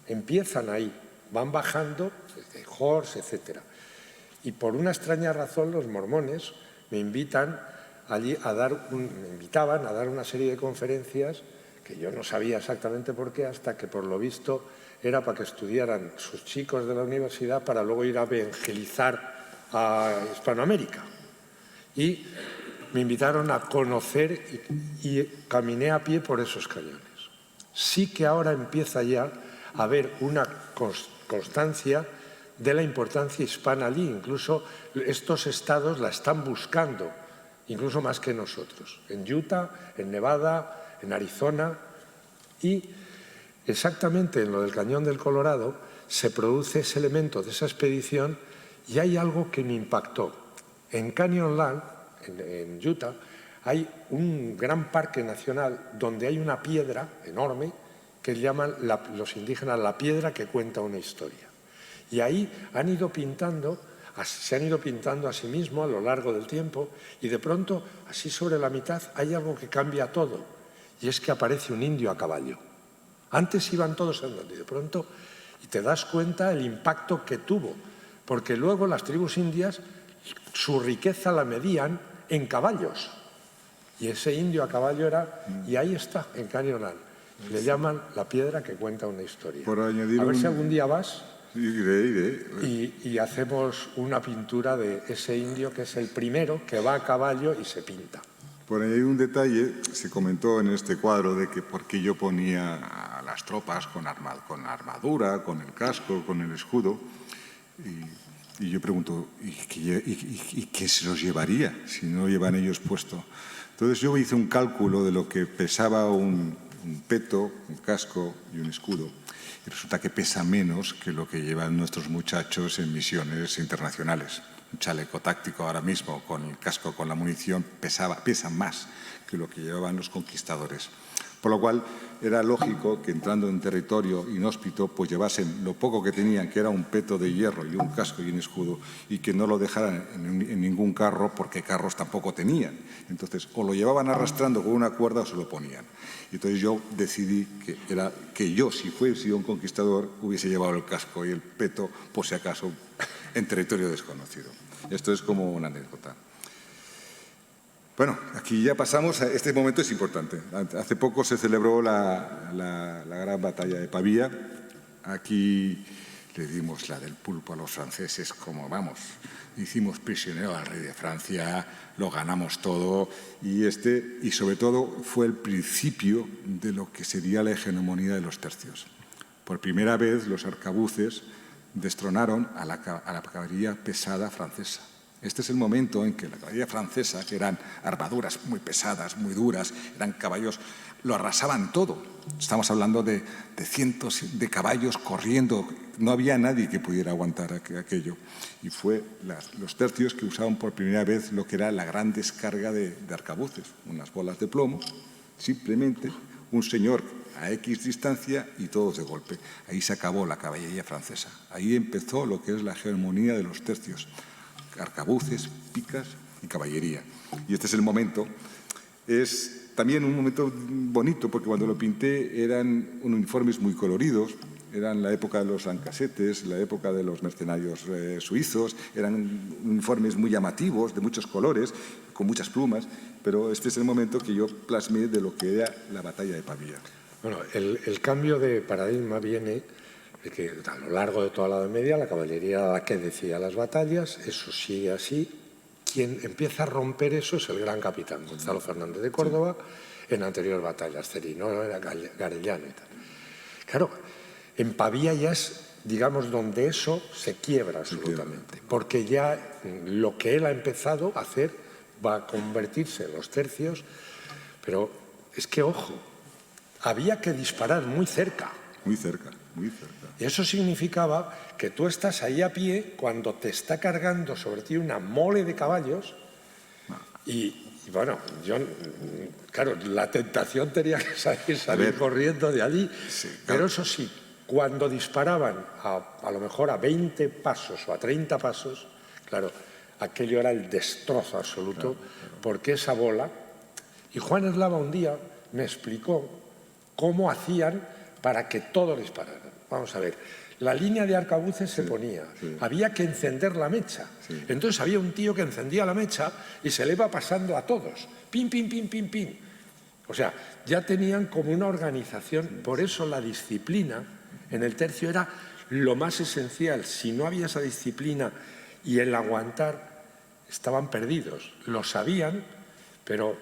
B: empiezan ahí, van bajando, Horse, etc. Y por una extraña razón los mormones me invitaban a dar una serie de conferencias que yo no sabía exactamente por qué, hasta que por lo visto era para que estudiaran sus chicos de la universidad para luego ir a evangelizar a Hispanoamérica. Y me invitaron a conocer y caminé a pie por esos cañones. Sí que ahora empieza ya a haber una constancia de la importancia hispana allí. Incluso estos estados la están buscando, incluso más que nosotros. En Utah, en Nevada, en Arizona. Y exactamente en lo del Cañón del Colorado se produce ese elemento de esa expedición y hay algo que me impactó. En Canyonland, en Utah, hay un gran parque nacional donde hay una piedra enorme que llaman los indígenas la piedra que cuenta una historia. Y ahí se han ido pintando a sí mismos a lo largo del tiempo y de pronto, así sobre la mitad, hay algo que cambia todo y es que aparece un indio a caballo. Antes iban todos andando y de pronto y te das cuenta el impacto que tuvo, porque luego las tribus indias su riqueza la medían en caballos y ese indio a caballo era, y ahí está, en Canyonland. Le llaman la piedra que cuenta una historia.
D: Por añadir
B: a ver si algún día vas.
D: Iré.
B: Y hacemos una pintura de ese indio que es el primero que va a caballo y se pinta.
D: Por ahí hay un detalle, se comentó en este cuadro de que por qué yo ponía a las tropas con armadura, con el casco, con el escudo. Y yo pregunto, ¿y qué se los llevaría si no lo llevan ellos puesto? Entonces yo hice un cálculo de lo que pesaba un peto, un casco y un escudo. Y resulta que pesa menos que lo que llevan nuestros muchachos en misiones internacionales. Un chaleco táctico ahora mismo, con el casco, con la munición, pesa más que lo que llevaban los conquistadores. Por lo cual era lógico que entrando en territorio inhóspito pues llevasen lo poco que tenían, que era un peto de hierro y un casco y un escudo, y que no lo dejaran en ningún carro porque carros tampoco tenían. Entonces o lo llevaban arrastrando con una cuerda o se lo ponían. Entonces yo decidí que yo, si fuese sido un conquistador, hubiese llevado el casco y el peto por si acaso en territorio desconocido. Esto es como una anécdota. Bueno, aquí ya pasamos, este momento es importante. Hace poco se celebró la gran batalla de Pavía. Aquí le dimos la del pulpo a los franceses, como vamos. Hicimos prisionero al rey de Francia, lo ganamos todo y sobre todo fue el principio de lo que sería la hegemonía de los tercios. Por primera vez los arcabuces destronaron a la caballería pesada francesa. Este es el momento en que la caballería francesa, que eran armaduras muy pesadas, muy duras, eran caballos, lo arrasaban todo. Estamos hablando de cientos de caballos corriendo. No había nadie que pudiera aguantar aquello. Y fue los tercios que usaban por primera vez lo que era la gran descarga de arcabuces, unas bolas de plomo, simplemente un señor a X distancia y todos de golpe. Ahí se acabó la caballería francesa. Ahí empezó lo que es la hegemonía de los tercios. Arcabuces, picas y caballería. Y este es el momento. Es también un momento bonito porque cuando lo pinté eran uniformes muy coloridos, eran la época de los lancasetes, la época de los mercenarios suizos, eran uniformes muy llamativos, de muchos colores, con muchas plumas, pero este es el momento que yo plasmé de lo que era la batalla de Pavía.
B: Bueno, el cambio de paradigma viene de que a lo largo de toda la Edad Media la caballería era la que decía las batallas, eso sigue así. Quien empieza a romper eso es el gran capitán Gonzalo Fernández de Córdoba, en anteriores batallas, Cerino, era Garellano y tal. Claro, en Pavía ya es, digamos, donde eso se quiebra absolutamente, porque ya lo que él ha empezado a hacer va a convertirse en los tercios, pero es que, ojo, había que disparar muy cerca.
D: Muy cerca, muy cerca.
B: Y eso significaba que tú estás ahí a pie cuando te está cargando sobre ti una mole de caballos y bueno, claro, la tentación tenía que salir corriendo de allí, sí, claro. Pero eso sí, cuando disparaban a lo mejor a 20 pasos o a 30 pasos, claro, aquello era el destrozo absoluto, claro. Porque esa bola... Y Juan Eslava un día me explicó cómo hacían para que todos dispararan. Vamos a ver, la línea de arcabuces se ponía, había que encender la mecha. Entonces había un tío que encendía la mecha y se le iba pasando a todos. Pim, pim, pim, pim, pim. O sea, ya tenían como una organización, por eso la disciplina en el tercio era lo más esencial. Si no había esa disciplina y el aguantar, estaban perdidos. Lo sabían, pero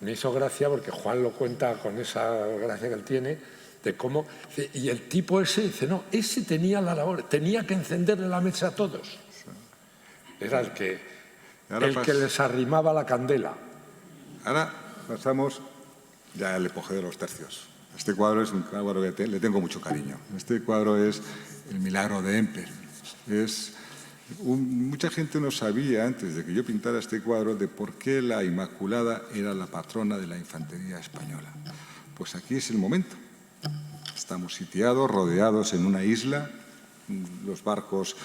B: me hizo gracia porque Juan lo cuenta con esa gracia que él tiene, de cómo, y el tipo ese dice, no, ese tenía la labor, tenía que encenderle la mecha a todos. Era el que les arrimaba la candela.
D: Ahora pasamos ya al epoge de los tercios. Este cuadro es un cuadro que le tengo mucho cariño. Este cuadro es El milagro de Emper. Mucha gente no sabía, antes de que yo pintara este cuadro, de por qué la Inmaculada era la patrona de la infantería española. Pues aquí es el momento. Estamos sitiados, rodeados en una isla. Los barcos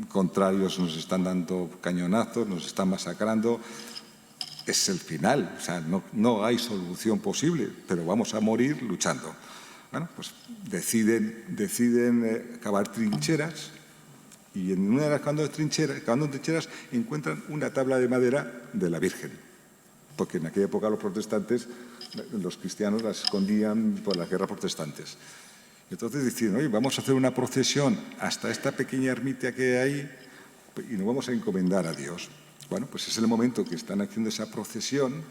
D: contrarios nos están dando cañonazos, nos están masacrando. Es el final, o sea, no hay solución posible, pero vamos a morir luchando. Bueno, pues deciden cavar trincheras y en una de las cavando trincheras encuentran una tabla de madera de la Virgen, porque en aquella época los protestantes, los cristianos las escondían por las guerras protestantes. Entonces deciden, oye, vamos a hacer una procesión hasta esta pequeña ermita que hay ahí y nos vamos a encomendar a Dios. Bueno, pues es el momento que están haciendo esa procesión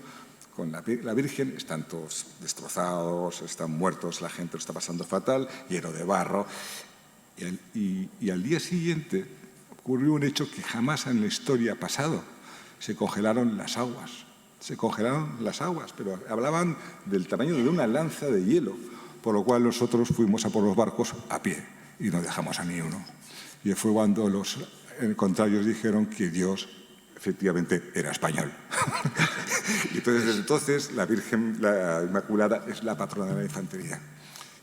D: con la Virgen, están todos destrozados, están muertos, la gente lo está pasando fatal, lleno de barro. Y al día siguiente ocurrió un hecho que jamás en la historia ha pasado. Se congelaron las aguas. Se congelaron las aguas, pero hablaban del tamaño de una lanza de hielo, por lo cual nosotros fuimos a por los barcos a pie y no dejamos a ni uno. Y fue cuando los contrarios dijeron que Dios efectivamente era español. Y entonces, desde entonces, la Virgen, la Inmaculada, es la patrona de la infantería.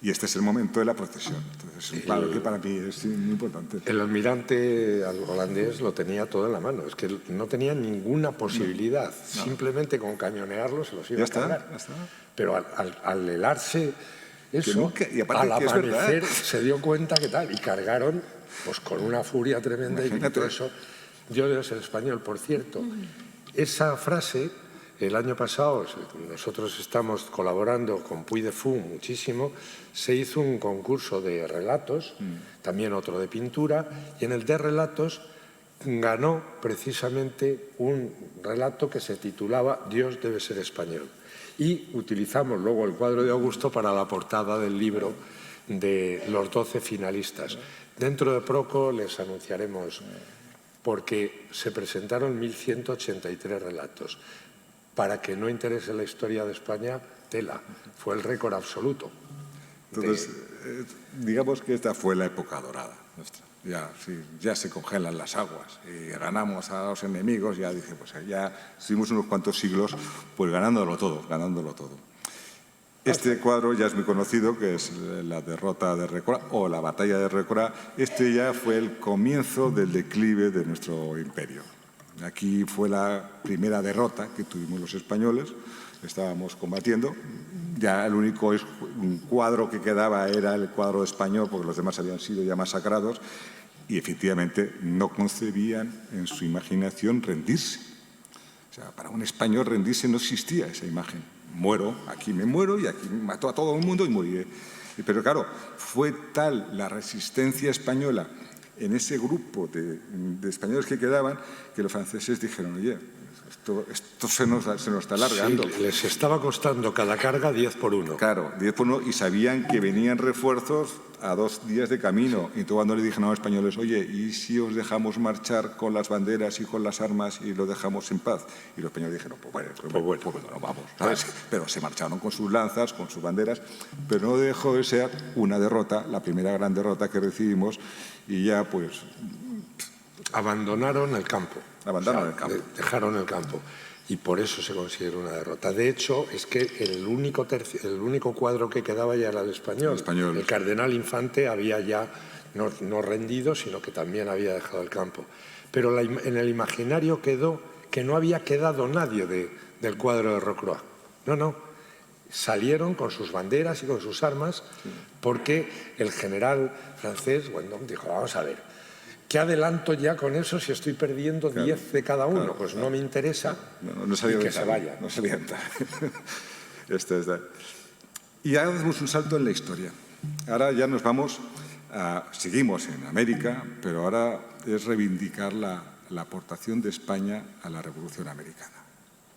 D: Y este es el momento de la procesión. Entonces, es un cuadro que para mí es muy importante.
B: El almirante holandés lo tenía todo en la mano. Es que no tenía ninguna posibilidad. No. Simplemente con cañonearlo se los iba a cargar. Ya está. Pero al helarse eso, al amanecer se dio cuenta que tal. Y cargaron pues con una furia tremenda. Imagínate. Y todo eso. Yo debo ser español, por cierto. Esa frase, el año pasado, nosotros estamos colaborando con Puy de Fou muchísimo, se hizo un concurso de relatos, también otro de pintura, y en el de relatos ganó precisamente un relato que se titulaba Dios debe ser español. Y utilizamos luego el cuadro de Augusto para la portada del libro de los 12 finalistas. Dentro de poco les anunciaremos, porque se presentaron 1.183 relatos. Para que no interese la historia de España, tela. Fue el récord absoluto.
D: Entonces, digamos que esta fue la época dorada nuestra. Ya se congelan las aguas y ganamos a los enemigos. Ya dije, pues ya estuvimos unos cuantos siglos pues ganándolo todo. Este cuadro ya es muy conocido, que es la derrota de Récora o la batalla de Récora. Este ya fue el comienzo del declive de nuestro imperio. Aquí fue la primera derrota que tuvimos los españoles. Estábamos combatiendo. Ya el único cuadro que quedaba era el cuadro español, porque los demás habían sido ya masacrados. Y efectivamente no concebían en su imaginación rendirse. O sea, para un español rendirse no existía esa imagen. Muero, aquí me muero y aquí mato a todo el mundo y moriré. Pero claro, fue tal la resistencia española en ese grupo de españoles que quedaban que los franceses dijeron, oye, esto se nos está alargando.
B: Sí, les estaba costando cada carga 10 por 1.
D: Claro, 10 por 1 y sabían que venían refuerzos a 2 días de camino. Y todo cuando le dijeron a los españoles, oye, ¿y si os dejamos marchar con las banderas y con las armas y lo dejamos en paz? Y los españoles dijeron, pues bueno, no vamos, ¿sabes? Pero se marcharon con sus lanzas, con sus banderas, pero no dejó de ser una derrota, la primera gran derrota que recibimos, y ya pues...
B: Abandonaron el campo. Dejaron el campo. Y por eso se considera una derrota. De hecho, es que el único cuadro que quedaba ya era el español. El cardenal Infante había ya no rendido, sino que también había dejado el campo. Pero en el imaginario quedó que no había quedado nadie del cuadro de Rocroi. No. Salieron con sus banderas y con sus armas porque el general francés, Vendôme, dijo, vamos a ver, ¿qué adelanto ya con eso si estoy perdiendo 10 de cada uno? Pues no me interesa y que se vaya.
D: No se alienta. Y ahora hacemos un salto en la historia. Ahora ya nos vamos, seguimos en América, pero ahora es reivindicar la aportación de España a la Revolución Americana.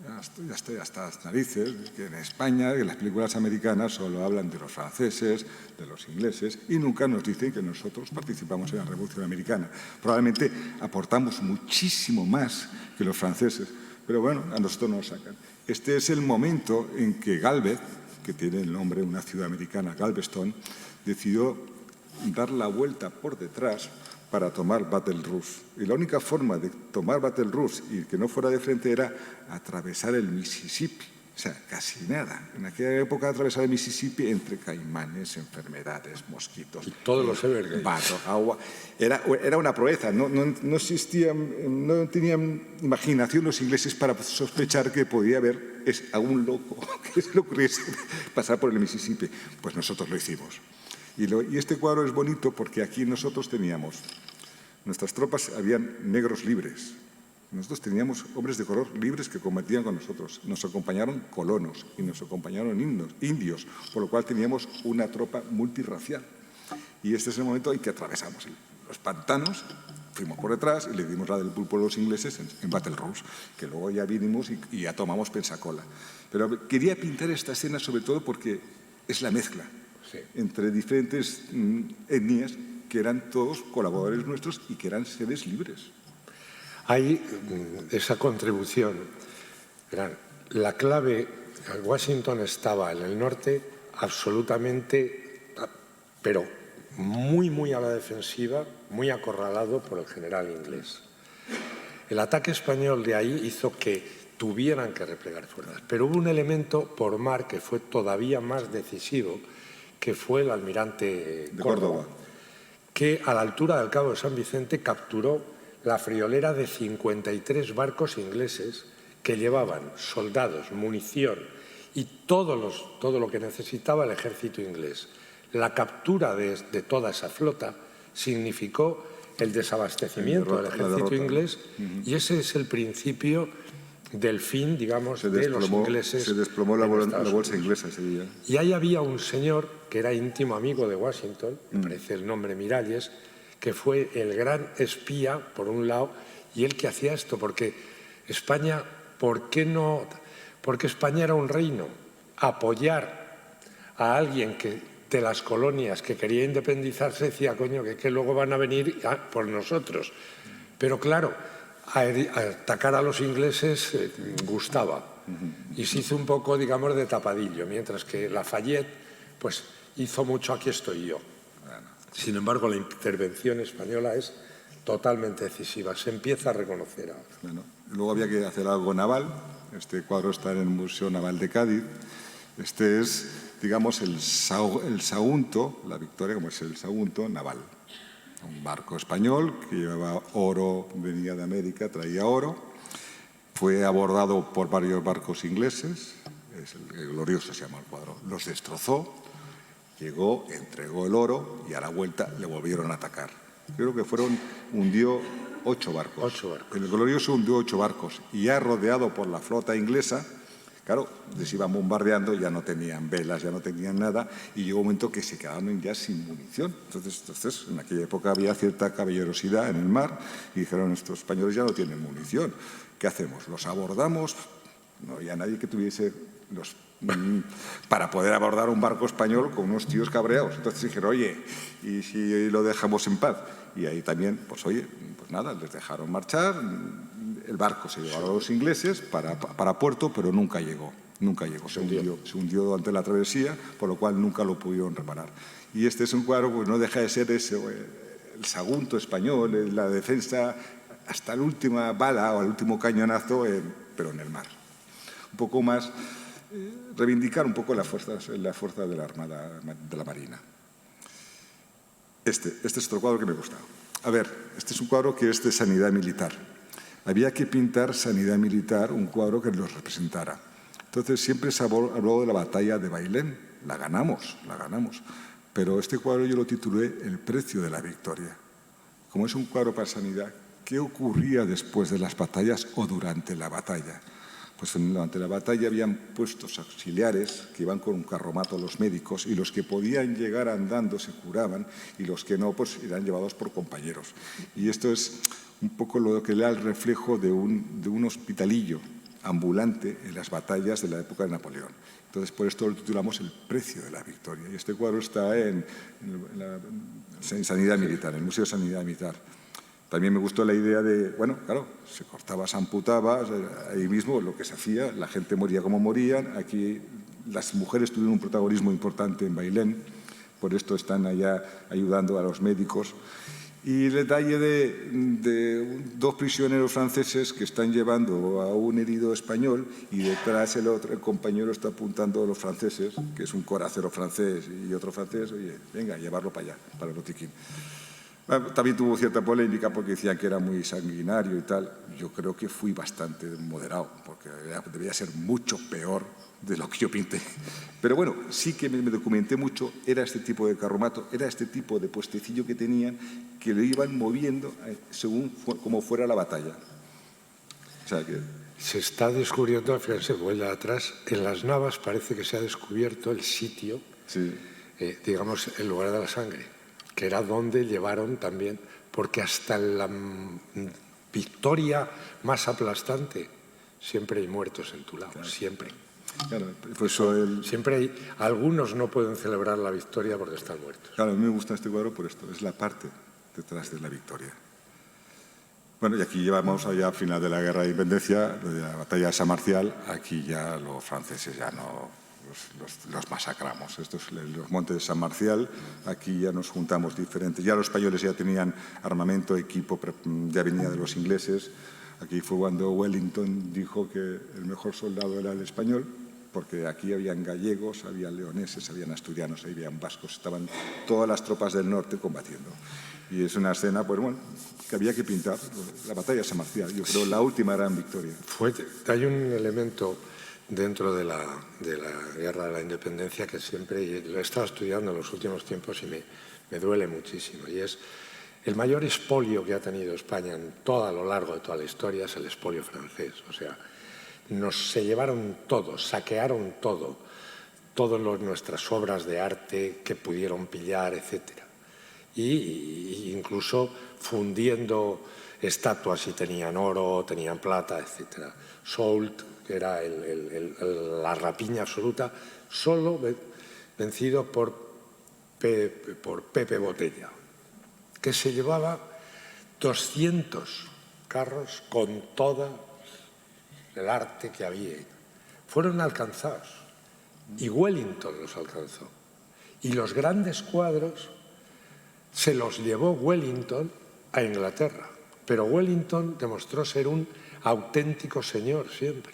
D: Ya estoy hasta las narices que en España, en las películas americanas, solo hablan de los franceses, de los ingleses, y nunca nos dicen que nosotros participamos en la Revolución Americana. Probablemente aportamos muchísimo más que los franceses, pero bueno, a nosotros nos sacan. Este es el momento en que Galvez, que tiene el nombre de una ciudad americana, Galveston, decidió dar la vuelta por detrás para tomar Baton Rouge. Y la única forma de tomar Baton Rouge y que no fuera de frente era atravesar el Mississippi. O sea, casi nada. En aquella época atravesar el Mississippi entre caimanes, enfermedades, mosquitos.
B: Y todos los Everglades.
D: Barro, agua. Era una proeza. No existían, no tenían imaginación los ingleses para sospechar que podía haber algún loco que se le ocurriese pasar por el Mississippi. Pues nosotros lo hicimos. Y este cuadro es bonito porque aquí nosotros teníamos, nuestras tropas habían negros libres, nosotros teníamos hombres de color libres que combatían con nosotros, nos acompañaron colonos y nos acompañaron indios, por lo cual teníamos una tropa multirracial. Y este es el momento en que atravesamos los pantanos, fuimos por detrás y le dimos la del pulpo a los ingleses en Baton Rouge, que luego ya vinimos y ya tomamos Pensacola. Pero quería pintar esta escena sobre todo porque es la mezcla entre diferentes etnias que eran todos colaboradores nuestros y que eran seres libres.
B: Hay esa contribución. La clave, Washington estaba en el norte absolutamente, pero muy a la defensiva, muy acorralado por el general inglés. El ataque español de ahí hizo que tuvieran que replegar fuerzas, pero hubo un elemento por mar que fue todavía más decisivo, que fue el almirante Córdoba, que a la altura del Cabo de San Vicente capturó la friolera de 53 barcos ingleses que llevaban soldados, munición y todo lo que necesitaba el ejército inglés. La captura de toda esa flota significó el desabastecimiento del ejército inglés y ese es el principio del fin, digamos, de los ingleses.
D: Se desplomó la bolsa inglesa ese día.
B: Y ahí había un señor que era íntimo amigo de Washington, me parece el nombre Miralles, que fue el gran espía, por un lado, y él que hacía esto, porque España, porque España era un reino, apoyar a alguien de las colonias que quería independizarse, decía, coño, que luego van a venir por nosotros. Pero claro, atacar a los ingleses gustaba y se hizo un poco, digamos, de tapadillo, mientras que Lafayette pues hizo mucho aquí estoy yo. Sin embargo, la intervención española es totalmente decisiva, se empieza a reconocer ahora.
D: Bueno, luego había que hacer algo naval, este cuadro está en el Museo Naval de Cádiz, este es, digamos, el Sagunto, la Victoria, como es el Sagunto naval. Un barco español que llevaba oro, venía de América, traía oro, fue abordado por varios barcos ingleses, el Glorioso se llama el cuadro, los destrozó, llegó, entregó el oro y a la vuelta le volvieron a atacar. Creo que hundió 8 barcos. El Glorioso hundió 8 barcos y ya rodeado por la flota inglesa, claro, les iban bombardeando, ya no tenían velas, ya no tenían nada, y llegó un momento que se quedaron ya sin munición. Entonces, en aquella época había cierta caballerosidad en el mar, y dijeron, estos españoles ya no tienen munición, ¿qué hacemos? ¿Los abordamos No había nadie que tuviese para poder abordar un barco español con unos tíos cabreados. Entonces dijeron, oye, ¿y si lo dejamos en paz? Y ahí también, pues oye, pues nada, les dejaron marchar. El barco se llevó a los ingleses para puerto, pero nunca llegó. Nunca llegó, se hundió durante la travesía, por lo cual nunca lo pudieron reparar. Y este es un cuadro que no deja de ser ese, el Sagunto español, la defensa hasta la última bala o el último cañonazo, pero en el mar. Un poco más, reivindicar un poco la fuerza de la Armada, de la Marina. Este es otro cuadro que me gusta. A ver, este es un cuadro que es de sanidad militar. Había que pintar sanidad militar, un cuadro que los representara. Entonces siempre se habló de la batalla de Bailén. La ganamos. Pero este cuadro yo lo titulé El precio de la victoria. Como es un cuadro para sanidad, ¿qué ocurría después de las batallas o durante la batalla? Pues durante la batalla habían puestos auxiliares que iban con un carromato los médicos, y los que podían llegar andando se curaban, y los que no, pues eran llevados por compañeros. Y esto es un poco lo que le da el reflejo de un hospitalillo ambulante en las batallas de la época de Napoleón. Entonces, por esto lo titulamos El precio de la victoria. Y este cuadro está en Sanidad Militar, en el Museo de Sanidad Militar. También me gustó la idea de, bueno, claro, se cortaba, se amputaba, ahí mismo lo que se hacía, la gente moría como morían. Aquí las mujeres tuvieron un protagonismo importante en Bailén, por esto están allá ayudando a los médicos. Y el detalle de dos prisioneros franceses que están llevando a un herido español, y detrás el compañero está apuntando a los franceses, que es un coracero francés y otro francés, oye, venga, llevarlo para allá, para el botiquín. También tuvo cierta polémica porque decían que era muy sanguinario y tal. Yo creo que fui bastante moderado, porque debía ser mucho peor de lo que yo pinté. Pero bueno, sí que me documenté mucho. Era este tipo de carromato, era este tipo de puestecillo que tenían, que lo iban moviendo según como fuera la batalla. O sea que...
B: Se está descubriendo, fíjense, vuelve atrás, en las Navas parece que se ha descubierto el sitio, sí, digamos, el lugar de la sangre, que era donde llevaron también, porque hasta en la victoria más aplastante siempre hay muertos en tu lado, claro. Siempre.
D: Claro, pues eso
B: siempre hay, algunos no pueden celebrar la victoria porque están muertos.
D: Claro, a mí me gusta este cuadro por esto, es la parte detrás de la victoria. Bueno, y aquí llevamos allá a final de la Guerra de Independencia, de la batalla de San Marcial. Aquí ya los franceses ya no los masacramos. Estos los montes de San Marcial, aquí ya nos juntamos diferentes. Ya los españoles ya tenían armamento, equipo, ya venía de los ingleses. Aquí fue cuando Wellington dijo que el mejor soldado era el español, porque aquí habían gallegos, habían leoneses, habían asturianos, habían vascos, estaban todas las tropas del norte combatiendo. Y es una escena, pues bueno, que había que pintar, la batalla de San Marcial, yo creo la última gran victoria.
B: Hay un elemento dentro de la Guerra de la Independencia que siempre lo he estado estudiando en los últimos tiempos y me duele muchísimo, y es el mayor expolio que ha tenido España a lo largo de toda la historia es el expolio francés. O sea, se llevaron todo, saquearon todo, todas nuestras obras de arte que pudieron pillar, etcétera. Y incluso fundiendo estatuas si tenían oro, tenían plata, etcétera. Soult, que era la rapiña absoluta, solo vencido por Pepe Botella, que se llevaba 200 carros con todo el arte que había. Fueron alcanzados y Wellington los alcanzó. Y los grandes cuadros se los llevó Wellington a Inglaterra, pero Wellington demostró ser un auténtico señor siempre.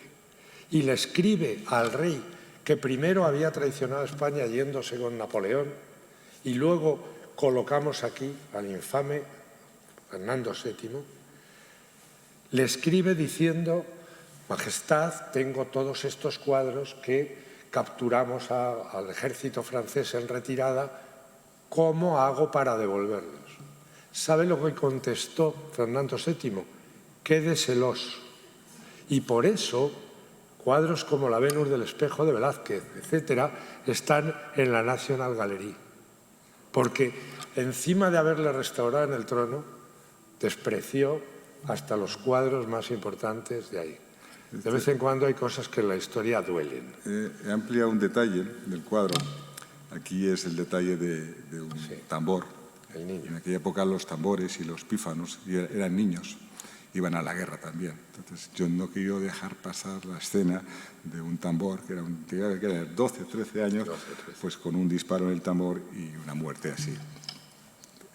B: Y le escribe al rey que primero había traicionado a España yéndose con Napoleón y luego colocamos aquí al infame Fernando VII, le escribe diciendo: Majestad, tengo todos estos cuadros que capturamos al ejército francés en retirada, ¿cómo hago para devolverlos? ¿Sabe lo que contestó Fernando VII? Quédeselos. Y por eso cuadros como la Venus del Espejo de Velázquez, etcétera, están en la National Gallery. Porque encima de haberle restaurado en el trono, despreció hasta los cuadros más importantes de ahí. De vez en cuando hay cosas que en la historia duelen.
D: He ampliado un detalle del cuadro. Aquí es el detalle de un tambor.
B: El niño.
D: En aquella época los tambores y los pífanos eran niños, iban a la guerra también. Entonces yo no quiero dejar pasar la escena de un tambor, que era un tío que era de 12, 13 años, 12, 13. Pues con un disparo en el tambor y una muerte así.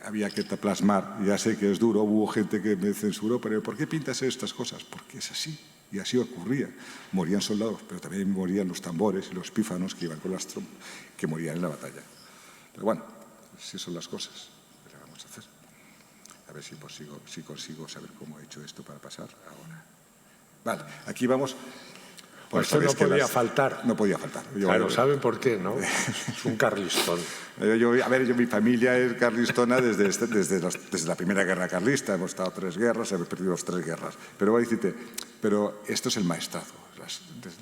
D: Había que plasmar, ya sé que es duro, hubo gente que me censuró, pero ¿por qué pintas estas cosas? Porque es así, y así ocurría. Morían soldados, pero también morían los tambores y los pífanos que iban con las trompas, que morían en la batalla. Pero bueno, así son las cosas. ¿Qué vamos a hacer? A ver si consigo saber cómo he hecho esto para pasar ahora. Vale, aquí vamos.
B: Pues esto no podía faltar.
D: No podía faltar.
B: Claro, ¿saben por qué, no? Es un carlistón.
D: Mi familia es carlistona desde la primera guerra carlista. Hemos estado 3 guerras, hemos perdido las 3 guerras. Pero voy a decirte, pero esto es el maestrazgo.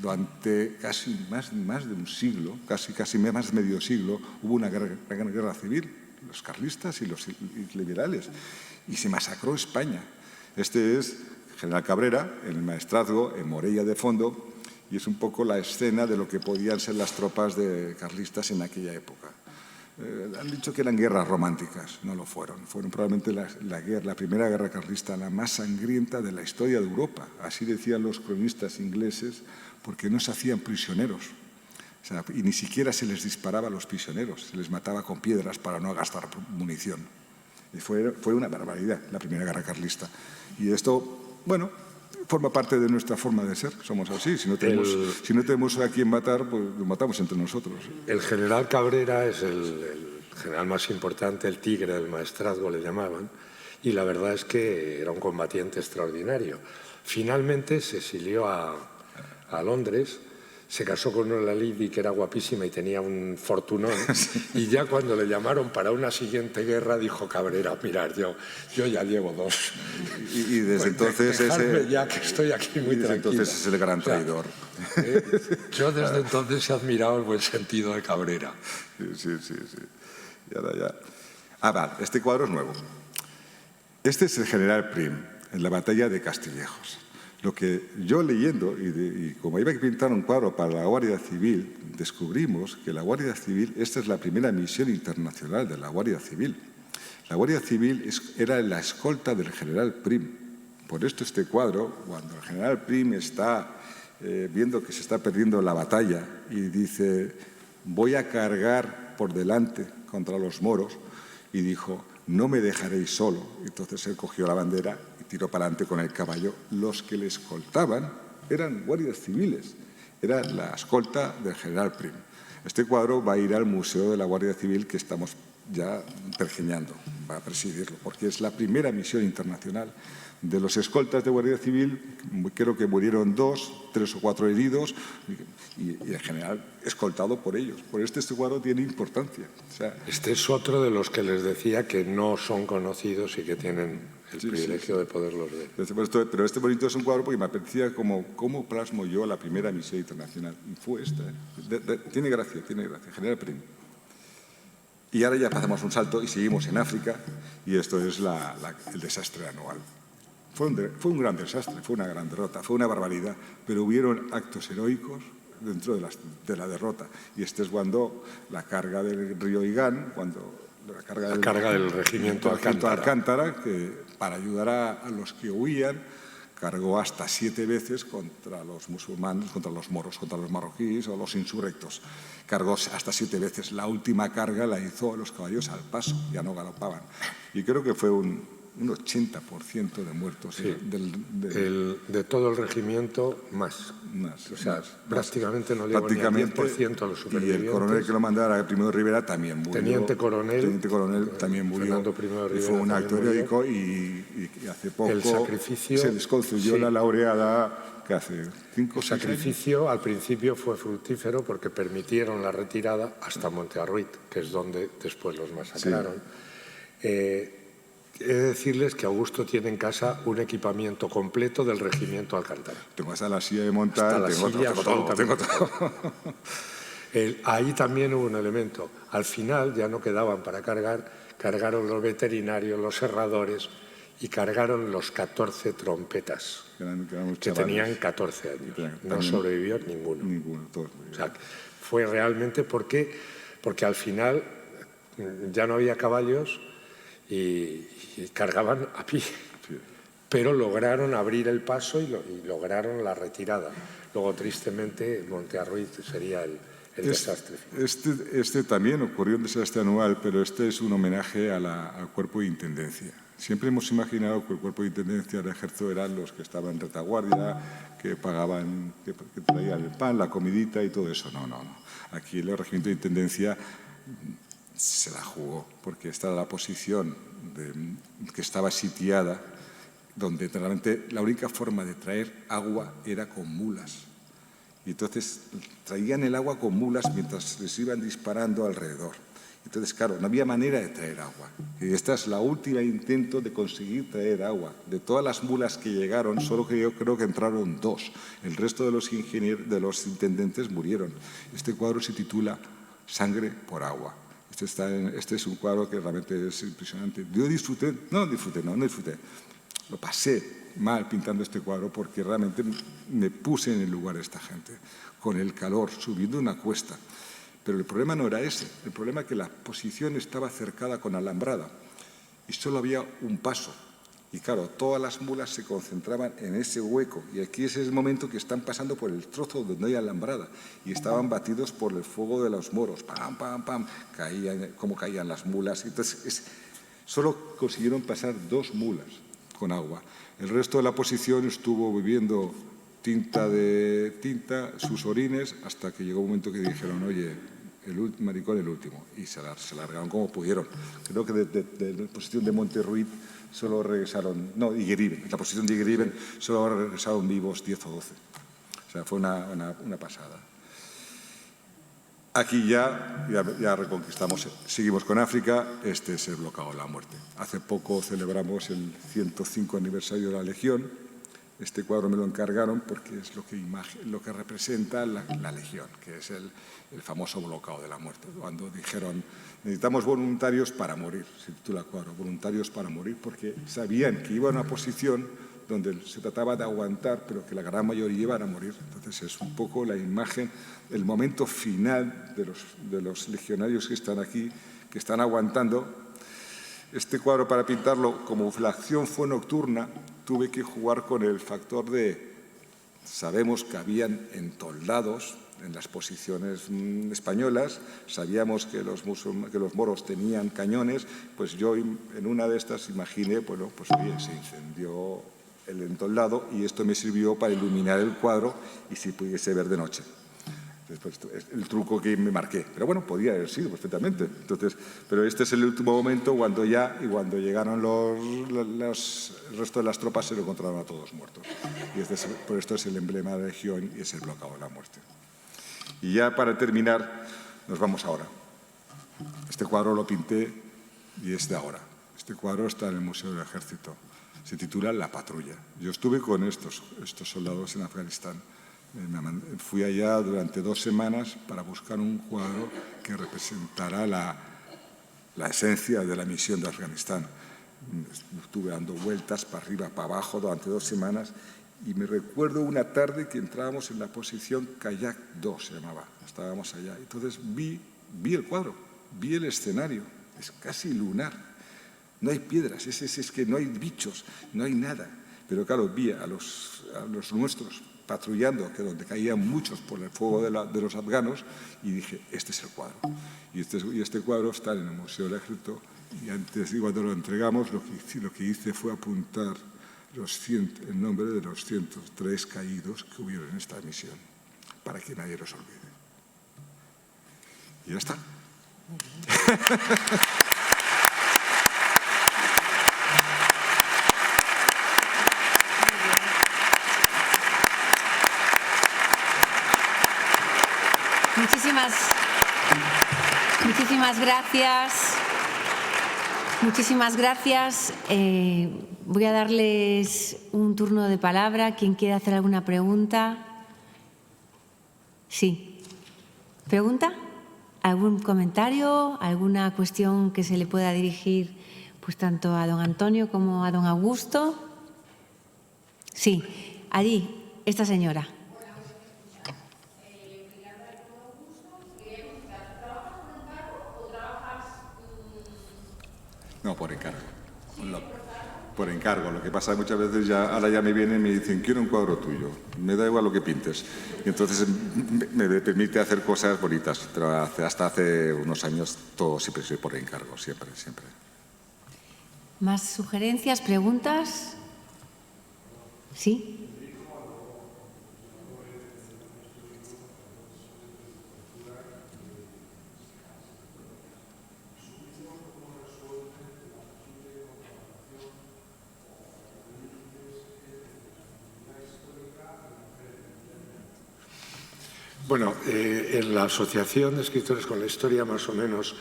D: Durante casi más de un siglo, casi más de medio siglo, hubo una guerra civil, los carlistas y los liberales, y se masacró España. Este es General Cabrera, en el maestrazgo, en Morella de Fondo, y es un poco la escena de lo que podían ser las tropas de carlistas en aquella época. Han dicho que eran guerras románticas, no lo fueron. Fueron probablemente la primera guerra carlista, la más sangrienta de la historia de Europa. Así decían los cronistas ingleses, porque no se hacían prisioneros. O sea, y ni siquiera se les disparaba a los prisioneros, se les mataba con piedras para no gastar munición. Y fue una barbaridad la primera guerra carlista. Y esto, bueno, forma parte de nuestra forma de ser. Somos así. Si no tenemos a quien matar, pues lo matamos entre nosotros.
B: El general Cabrera es el general más importante, el tigre del maestrazgo le llamaban, y la verdad es que era un combatiente extraordinario. Finalmente se exilió a Londres, se casó con una lady que era guapísima y tenía un fortunón, y ya cuando le llamaron para una siguiente guerra dijo Cabrera, mirad, yo ya llevo 2.
D: Y desde entonces
B: ya que estoy aquí muy tranquilo.
D: Entonces es el gran traidor.
B: Yo desde entonces he admirado el buen sentido de Cabrera.
D: Sí. Vale, este cuadro es nuevo. Este es el general Prim, en la batalla de Castillejos. Lo que yo leyendo, y como iba a pintar un cuadro para la Guardia Civil, descubrimos que la Guardia Civil, esta es la primera misión internacional de la Guardia Civil. La Guardia Civil era la escolta del general Prim. Por esto este cuadro, cuando el general Prim está viendo que se está perdiendo la batalla y dice, voy a cargar por delante contra los moros, y dijo, no me dejaréis solo. Entonces él cogió la bandera y tiró para adelante con el caballo. Los que le escoltaban eran guardias civiles, era la escolta del general Prim. Este cuadro va a ir al Museo de la Guardia Civil que estamos ya pergeñando, va a presidirlo, porque es la primera misión internacional. De los escoltas de Guardia Civil, creo que murieron 2, 3 o 4 heridos y en general escoltado por ellos. Por este cuadro tiene importancia. O sea,
B: este es otro de los que les decía que no son conocidos y que tienen el privilegio de poderlos ver.
D: Pero este bonito es un cuadro porque me apetecía cómo plasmo yo la primera misión internacional. Y fue esta. Tiene gracia, General Prim. Y ahora ya pasamos un salto y seguimos en África, y esto es el desastre anual. Fue un gran desastre, fue una gran derrota, fue una barbaridad, pero hubieron actos heroicos dentro de la derrota. Y este es cuando la carga del río Igán, la carga del regimiento Alcántara, que para ayudar a los que huían, cargó hasta 7 veces contra los musulmanes, contra los moros, contra los marroquíes o los insurrectos. Cargó hasta 7 veces. La última carga la hizo a los caballos al paso, ya no galopaban. Y creo que fue un 80% de muertos.
B: Sí, de todo el regimiento, más. O sea, prácticamente no llegó ni al 10% a los supervivientes.
D: Y el coronel que lo mandara, Primo de Rivera, también murió.
B: Teniente coronel
D: también murió.
B: Fernando Primo de Rivera.
D: Y fue un acto heroico y hace poco se desconstruyó la laureada que hace 5 o 6 años.
B: El sacrificio al principio fue fructífero porque permitieron la retirada hasta Monte Arruit, que es donde después los masacraron. He de decirles que Augusto tiene en casa un equipamiento completo del regimiento Alcántara.
D: Tengo hasta la silla de montar, tengo todo.
B: Ahí también hubo un elemento. Al final ya no quedaban para cargar, cargaron los veterinarios, los herradores y cargaron los 14 trompetas que tenían 14 años. No sobrevivió ninguno.
D: Ninguno, todos.
B: O sea, fue realmente porque al final ya no había caballos y cargaban a pie. Pero lograron abrir el paso y lograron la retirada. Luego, tristemente, Montearruiz sería el desastre.
D: Este también ocurrió un desastre anual, pero este es un homenaje al cuerpo de intendencia. Siempre hemos imaginado que el cuerpo de intendencia del ejército eran los que estaban en retaguardia, que pagaban, que traían el pan, la comidita y todo eso. No. Aquí el regimiento de intendencia se la jugó, porque esta era la posición que estaba sitiada, donde realmente la única forma de traer agua era con mulas. Y entonces traían el agua con mulas mientras les iban disparando alrededor. Entonces, claro, no había manera de traer agua. Y esta es la última intento de conseguir traer agua. De todas las mulas que llegaron, solo que yo creo que entraron 2. El resto de los ingenieros, de los intendentes murieron. Este cuadro se titula Sangre por agua. Este es un cuadro que realmente es impresionante. Yo no disfruté. Lo pasé mal pintando este cuadro porque realmente me puse en el lugar de esta gente, con el calor, subiendo una cuesta. Pero el problema no era ese, el problema es que la posición estaba cercada con alambrada y solo había un paso. Y claro, todas las mulas se concentraban en ese hueco y aquí es el momento que están pasando por el trozo donde no hay alambrada y estaban batidos por el fuego de los moros. ¡Pam, pam, pam! Cómo caían las mulas. Entonces, solo consiguieron pasar 2 mulas con agua. El resto de la posición estuvo bebiendo tinta, sus orines, hasta que llegó un momento que dijeron, oye, maricón el último, y se largaron como pudieron. Creo que de la posición de Montearruiz solo regresaron, no, Igueriben, la posición de Igueriben solo regresaron vivos 10 o 12. O sea, fue una pasada. Aquí ya reconquistamos, seguimos con África, este es el bloqueo de la muerte. Hace poco celebramos el 105 aniversario de la Legión. Este cuadro me lo encargaron porque es lo que representa la Legión, que es el famoso bloqueo de la muerte. Cuando dijeron, necesitamos voluntarios para morir, se titula el cuadro, voluntarios para morir, porque sabían que iba a una posición donde se trataba de aguantar, pero que la gran mayoría iban a morir. Entonces es un poco la imagen, el momento final de los legionarios que están aquí, que están aguantando. Este cuadro, para pintarlo, como la acción fue nocturna, tuve que jugar con el factor de, sabemos que habían entoldados en las posiciones españolas, sabíamos que los moros tenían cañones, pues yo en una de estas imaginé, bueno, pues oye, se incendió el entoldado y esto me sirvió para iluminar el cuadro y si pudiese ver de noche. Después, es el truco que me marqué. Pero bueno, podía haber sido perfectamente. Entonces, pero este es el último momento cuando llegaron el resto de las tropas se lo encontraron a todos muertos. Y por esto es el emblema de la Legión y es el bloqueo de la muerte. Y ya para terminar, nos vamos ahora. Este cuadro lo pinté y es de ahora. Este cuadro está en el Museo del Ejército. Se titula La patrulla. Yo estuve con estos soldados en Afganistán. Fui allá durante 2 semanas para buscar un cuadro que representara la esencia de la misión de Afganistán. Estuve dando vueltas para arriba, para abajo durante 2 semanas y me recuerdo una tarde que entrábamos en la posición Kayak 2, se llamaba. Estábamos allá. Entonces vi el cuadro, vi el escenario. Es casi lunar. No hay piedras, es que no hay bichos, no hay nada. Pero claro, vi a los nuestros patrullando, que donde caían muchos por el fuego de los afganos, y dije, este es el cuadro. Y este cuadro está en el Museo del Ejército, y antes, cuando lo entregamos, lo que hice fue apuntar el nombre de los 103 caídos que hubieron en esta misión, para que nadie los olvide. Y ya está.
A: Muchísimas gracias. Muchísimas gracias. Voy a darles un turno de palabra. ¿Quién quiere hacer alguna pregunta? Sí. ¿Pregunta? ¿Algún comentario? ¿Alguna cuestión que se le pueda dirigir pues tanto a don Antonio como a don Augusto? Sí, allí, esta señora.
D: No, por encargo. Por encargo. Lo que pasa es que muchas veces ahora ya me vienen y me dicen, quiero un cuadro tuyo. Me da igual lo que pintes. Y entonces me permite hacer cosas bonitas. Pero hasta hace unos años todo siempre soy por encargo, siempre.
A: ¿Más sugerencias, preguntas? ¿Sí?
B: Bueno, en la Asociación de Escritores con la Historia más o menos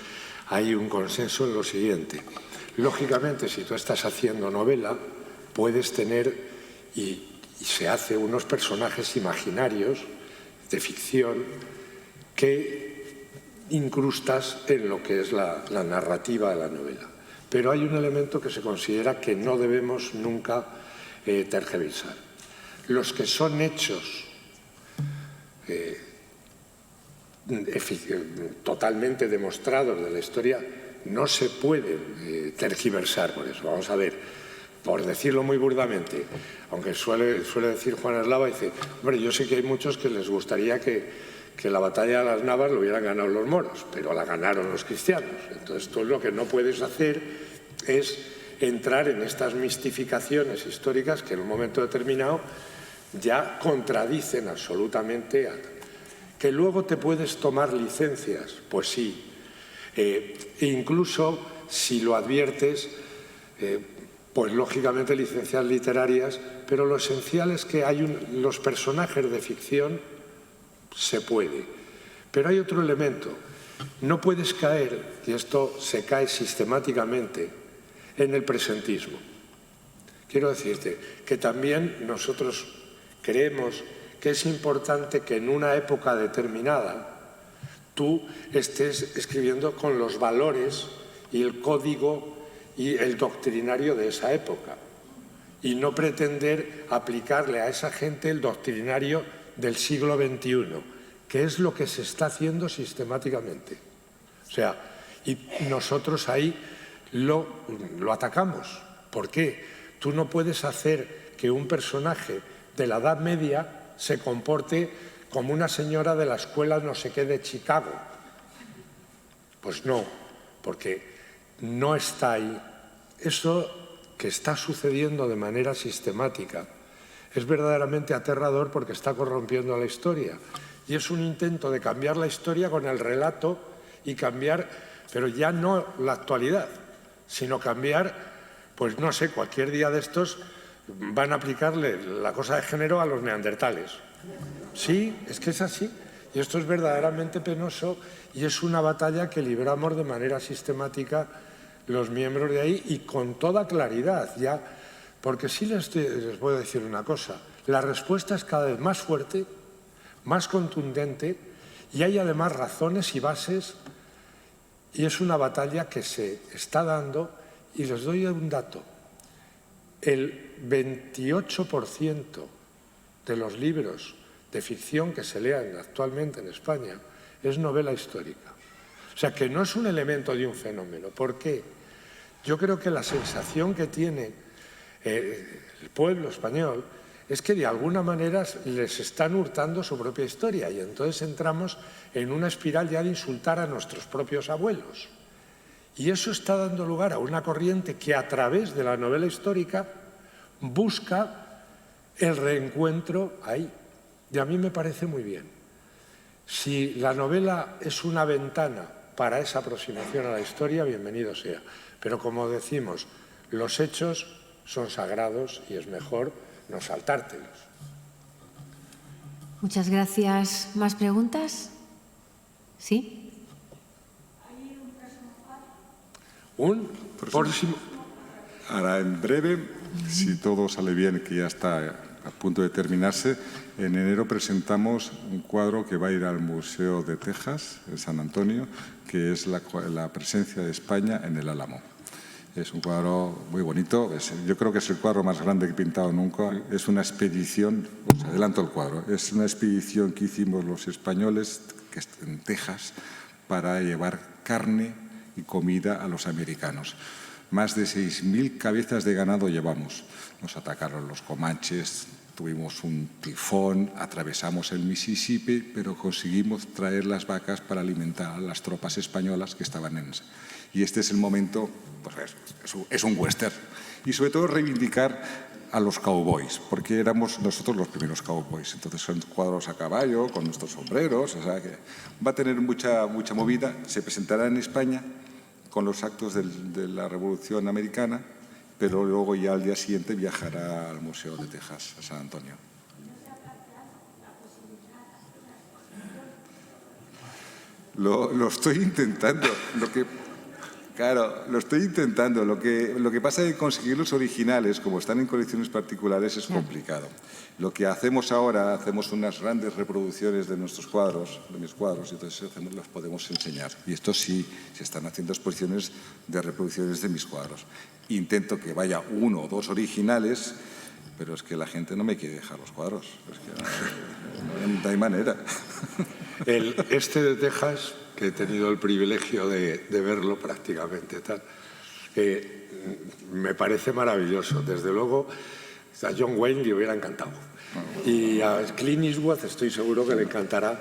B: hay un consenso en lo siguiente. Lógicamente, si tú estás haciendo novela, puedes tener, y se hace, unos personajes imaginarios de ficción que incrustas en lo que es la narrativa de la novela. Pero hay un elemento que se considera que no debemos nunca tergiversar. Los que son hechos totalmente demostrados de la historia no se pueden tergiversar por eso. Vamos a ver, por decirlo muy burdamente, aunque suele decir Juan Eslava, dice, hombre, yo sé que hay muchos que les gustaría que la batalla de las Navas lo hubieran ganado los moros, pero la ganaron los cristianos. Entonces tú lo que no puedes hacer es entrar en estas mistificaciones históricas que en un momento determinado ya contradicen absolutamente a... ¿Que luego te puedes tomar licencias? Pues sí. E incluso, si lo adviertes, pues lógicamente licencias literarias, pero lo esencial es que los personajes de ficción se puede. Pero hay otro elemento. No puedes caer, y esto se cae sistemáticamente, en el presentismo. Quiero decirte que también nosotros creemos que es importante que en una época determinada tú estés escribiendo con los valores y el código y el doctrinario de esa época y no pretender aplicarle a esa gente el doctrinario del siglo XXI, que es lo que se está haciendo sistemáticamente. O sea, y nosotros ahí lo atacamos. ¿Por qué? Tú no puedes hacer que un personaje de la Edad Media se comporte como una señora de la escuela no sé qué de Chicago. Pues no, porque no está ahí. Eso que está sucediendo de manera sistemática es verdaderamente aterrador porque está corrompiendo la historia. Y es un intento de cambiar la historia con el relato y cambiar, pero ya no la actualidad, sino cambiar, pues no sé, cualquier día de estos van a aplicarle la cosa de género a los neandertales. Sí, es que es así. Y esto es verdaderamente penoso y es una batalla que libramos de manera sistemática los miembros de ahí y con toda claridad ya. Porque sí les voy a decir una cosa. La respuesta es cada vez más fuerte, más contundente y hay además razones y bases y es una batalla que se está dando y les doy un dato. El 28% de los libros de ficción que se lean actualmente en España es novela histórica. O sea, que no es un elemento de un fenómeno. ¿Por qué? Yo creo que la sensación que tiene el pueblo español es que de alguna manera les están hurtando su propia historia y entonces entramos en una espiral ya de insultar a nuestros propios abuelos. Y eso está dando lugar a una corriente que a través de la novela histórica busca el reencuentro ahí. Y a mí me parece muy bien. Si la novela es una ventana para esa aproximación a la historia, bienvenido sea. Pero como decimos, los hechos son sagrados y es mejor no saltártelos.
A: Muchas gracias. ¿Más preguntas? ¿Sí?
B: Un próximo.
D: Ahora, en breve, si todo sale bien, que ya está a punto de terminarse, en enero presentamos un cuadro que va a ir al Museo de Texas, en San Antonio, que es la presencia de España en el Álamo. Es un cuadro muy bonito, yo creo que es el cuadro más grande que he pintado nunca. Es una expedición, os adelanto el cuadro, es una expedición que hicimos los españoles en Texas para llevar carne y comida a los americanos. Más de 6.000 cabezas de ganado llevamos. Nos atacaron los comanches, tuvimos un tifón, atravesamos el Mississippi, pero conseguimos traer las vacas para alimentar a las tropas españolas que estaban en... Y este es el momento, pues es un western. Y sobre todo reivindicar a los cowboys, porque éramos nosotros los primeros cowboys. Entonces son cuadros a caballo, con nuestros sombreros, o sea que va a tener mucha movida. Se presentará en España con los actos de la Revolución Americana, pero luego ya al día siguiente viajará al Museo de Texas, a San Antonio. Lo estoy intentando. Lo estoy intentando. Lo que pasa es que conseguir los originales, como están en colecciones particulares, es complicado. Lo que hacemos ahora, hacemos unas grandes reproducciones de nuestros cuadros, de mis cuadros, y entonces los podemos enseñar. Y esto sí, se están haciendo exposiciones de reproducciones de mis cuadros. Intento que vaya 1 o 2 originales, pero es que la gente no me quiere dejar los cuadros. Es que no hay manera.
B: Este de Texas, que he tenido el privilegio de verlo prácticamente, me parece maravilloso. Desde luego, a John Wayne le hubiera encantado. Y a Clint Eastwood estoy seguro que le encantará,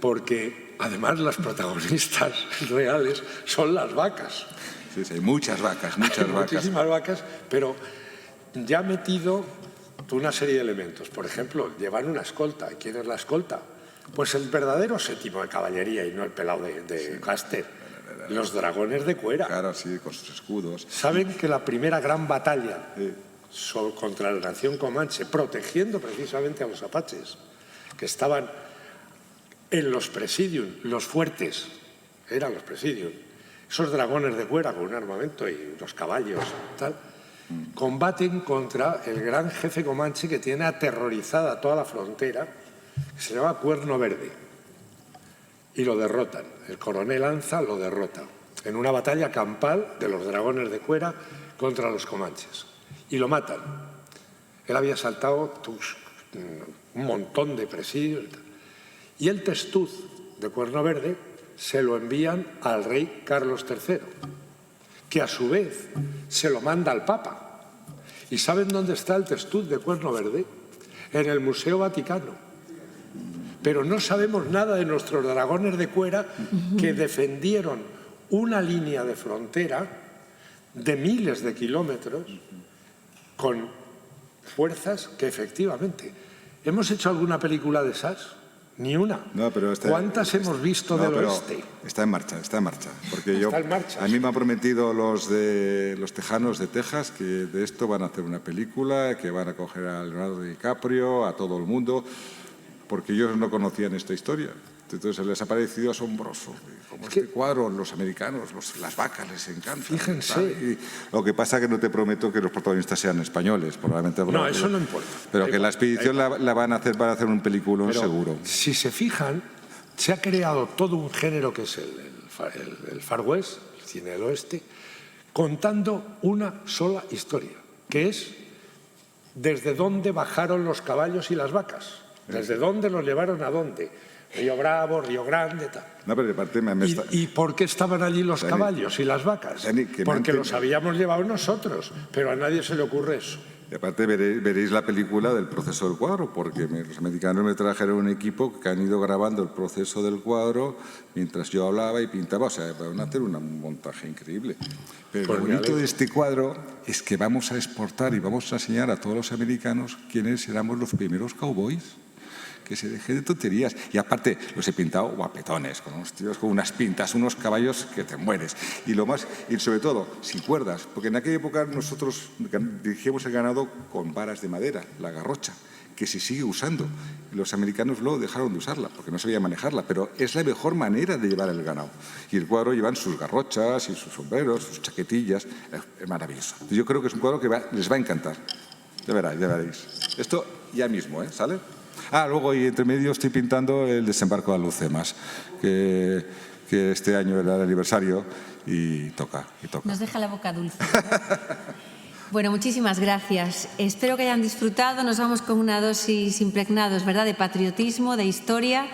B: porque además las protagonistas reales son las vacas.
D: Sí, hay muchas vacas,
B: muchísimas vacas, pero ya ha metido una serie de elementos. Por ejemplo, llevan una escolta. ¿Quién es la escolta? Pues el verdadero séptimo de caballería y no el pelado de Custer. Los dragones de cuera.
D: Claro, sí, con sus escudos.
B: Saben que la primera gran batalla contra la nación comanche, protegiendo precisamente a los apaches, que estaban en los presidium, los fuertes, eran los presidium, esos dragones de cuera con un armamento y unos caballos, tal, combaten contra el gran jefe comanche que tiene aterrorizada toda la frontera, que se llama Cuerno Verde, y lo derrotan. El coronel Anza lo derrota en una batalla campal de los dragones de cuera contra los comanches, y lo matan. Él había saltado un montón de presidios, y el testuz de Cuerno Verde se lo envían al rey Carlos III, que a su vez se lo manda al Papa. ¿Y saben dónde está el testuz de Cuerno Verde? En el Museo Vaticano. Pero no sabemos nada de nuestros dragones de cuera que defendieron una línea de frontera de miles de kilómetros con fuerzas que efectivamente... ¿Hemos hecho alguna película de esas? Ni una.
D: No, pero
B: ¿Cuántas hemos visto del oeste?
D: Está en marcha. Porque
B: está en marcha.
D: A mí me han prometido los tejanos de Texas que de esto van a hacer una película, que van a coger a Leonardo DiCaprio, a todo el mundo, porque ellos no conocían esta historia. Entonces les ha parecido asombroso. Como este cuadro, los americanos, las vacas les encantan.
B: Fíjense.
D: Y lo que pasa es que no te prometo que los protagonistas sean españoles, probablemente.
B: No, eso no importa.
D: Pero que la expedición la van a hacer un película, seguro.
B: Si se fijan, se ha creado todo un género que es el Far West, el cine del oeste, contando una sola historia, que es desde dónde bajaron los caballos y las vacas, desde dónde los llevaron a dónde. Río Bravo, Río Grande, tal.
D: No, pero aparte
B: ¿Y por qué estaban allí los caballos y las vacas? Porque los habíamos llevado nosotros, pero a nadie se le ocurre eso.
D: Y aparte veréis la película del proceso del cuadro, porque los americanos me trajeron un equipo que han ido grabando el proceso del cuadro mientras yo hablaba y pintaba. O sea, van a hacer un montaje increíble. Pero lo bonito de este cuadro es que vamos a exportar y vamos a enseñar a todos los americanos quiénes éramos los primeros cowboys. Que se deje de tonterías. Y aparte, los he pintado guapetones, con unos tíos con unas pintas, unos caballos que te mueres. Y sobre todo, sin cuerdas, porque en aquella época nosotros dirigíamos el ganado con varas de madera, la garrocha, que se sigue usando. Los americanos luego dejaron de usarla, porque no sabían manejarla, pero es la mejor manera de llevar el ganado. Y el cuadro llevan sus garrochas y sus sombreros, sus chaquetillas. Es maravilloso. Yo creo que es un cuadro que les va a encantar. Ya veréis. Esto ya mismo, ¿sale? Luego y entre medio estoy pintando el desembarco de Alhucemas, que que este año era el aniversario y toca.
A: Nos deja la boca dulce. Bueno, muchísimas gracias. Espero que hayan disfrutado. Nos vamos con una dosis impregnados, ¿verdad?, de patriotismo, de historia.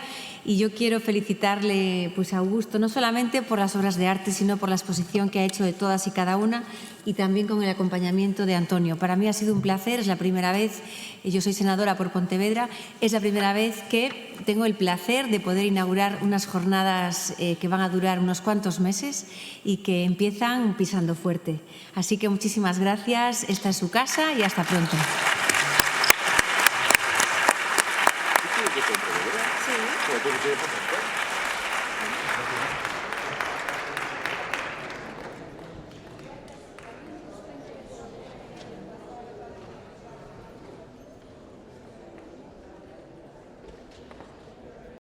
A: Y yo quiero felicitarle pues, a Augusto, no solamente por las obras de arte, sino por la exposición que ha hecho de todas y cada una y también con el acompañamiento de Antonio. Para mí ha sido un placer, es la primera vez, yo soy senadora por Pontevedra, es la primera vez que tengo el placer de poder inaugurar unas jornadas que van a durar unos cuantos meses y que empiezan pisando fuerte. Así que muchísimas gracias, esta es su casa y hasta pronto.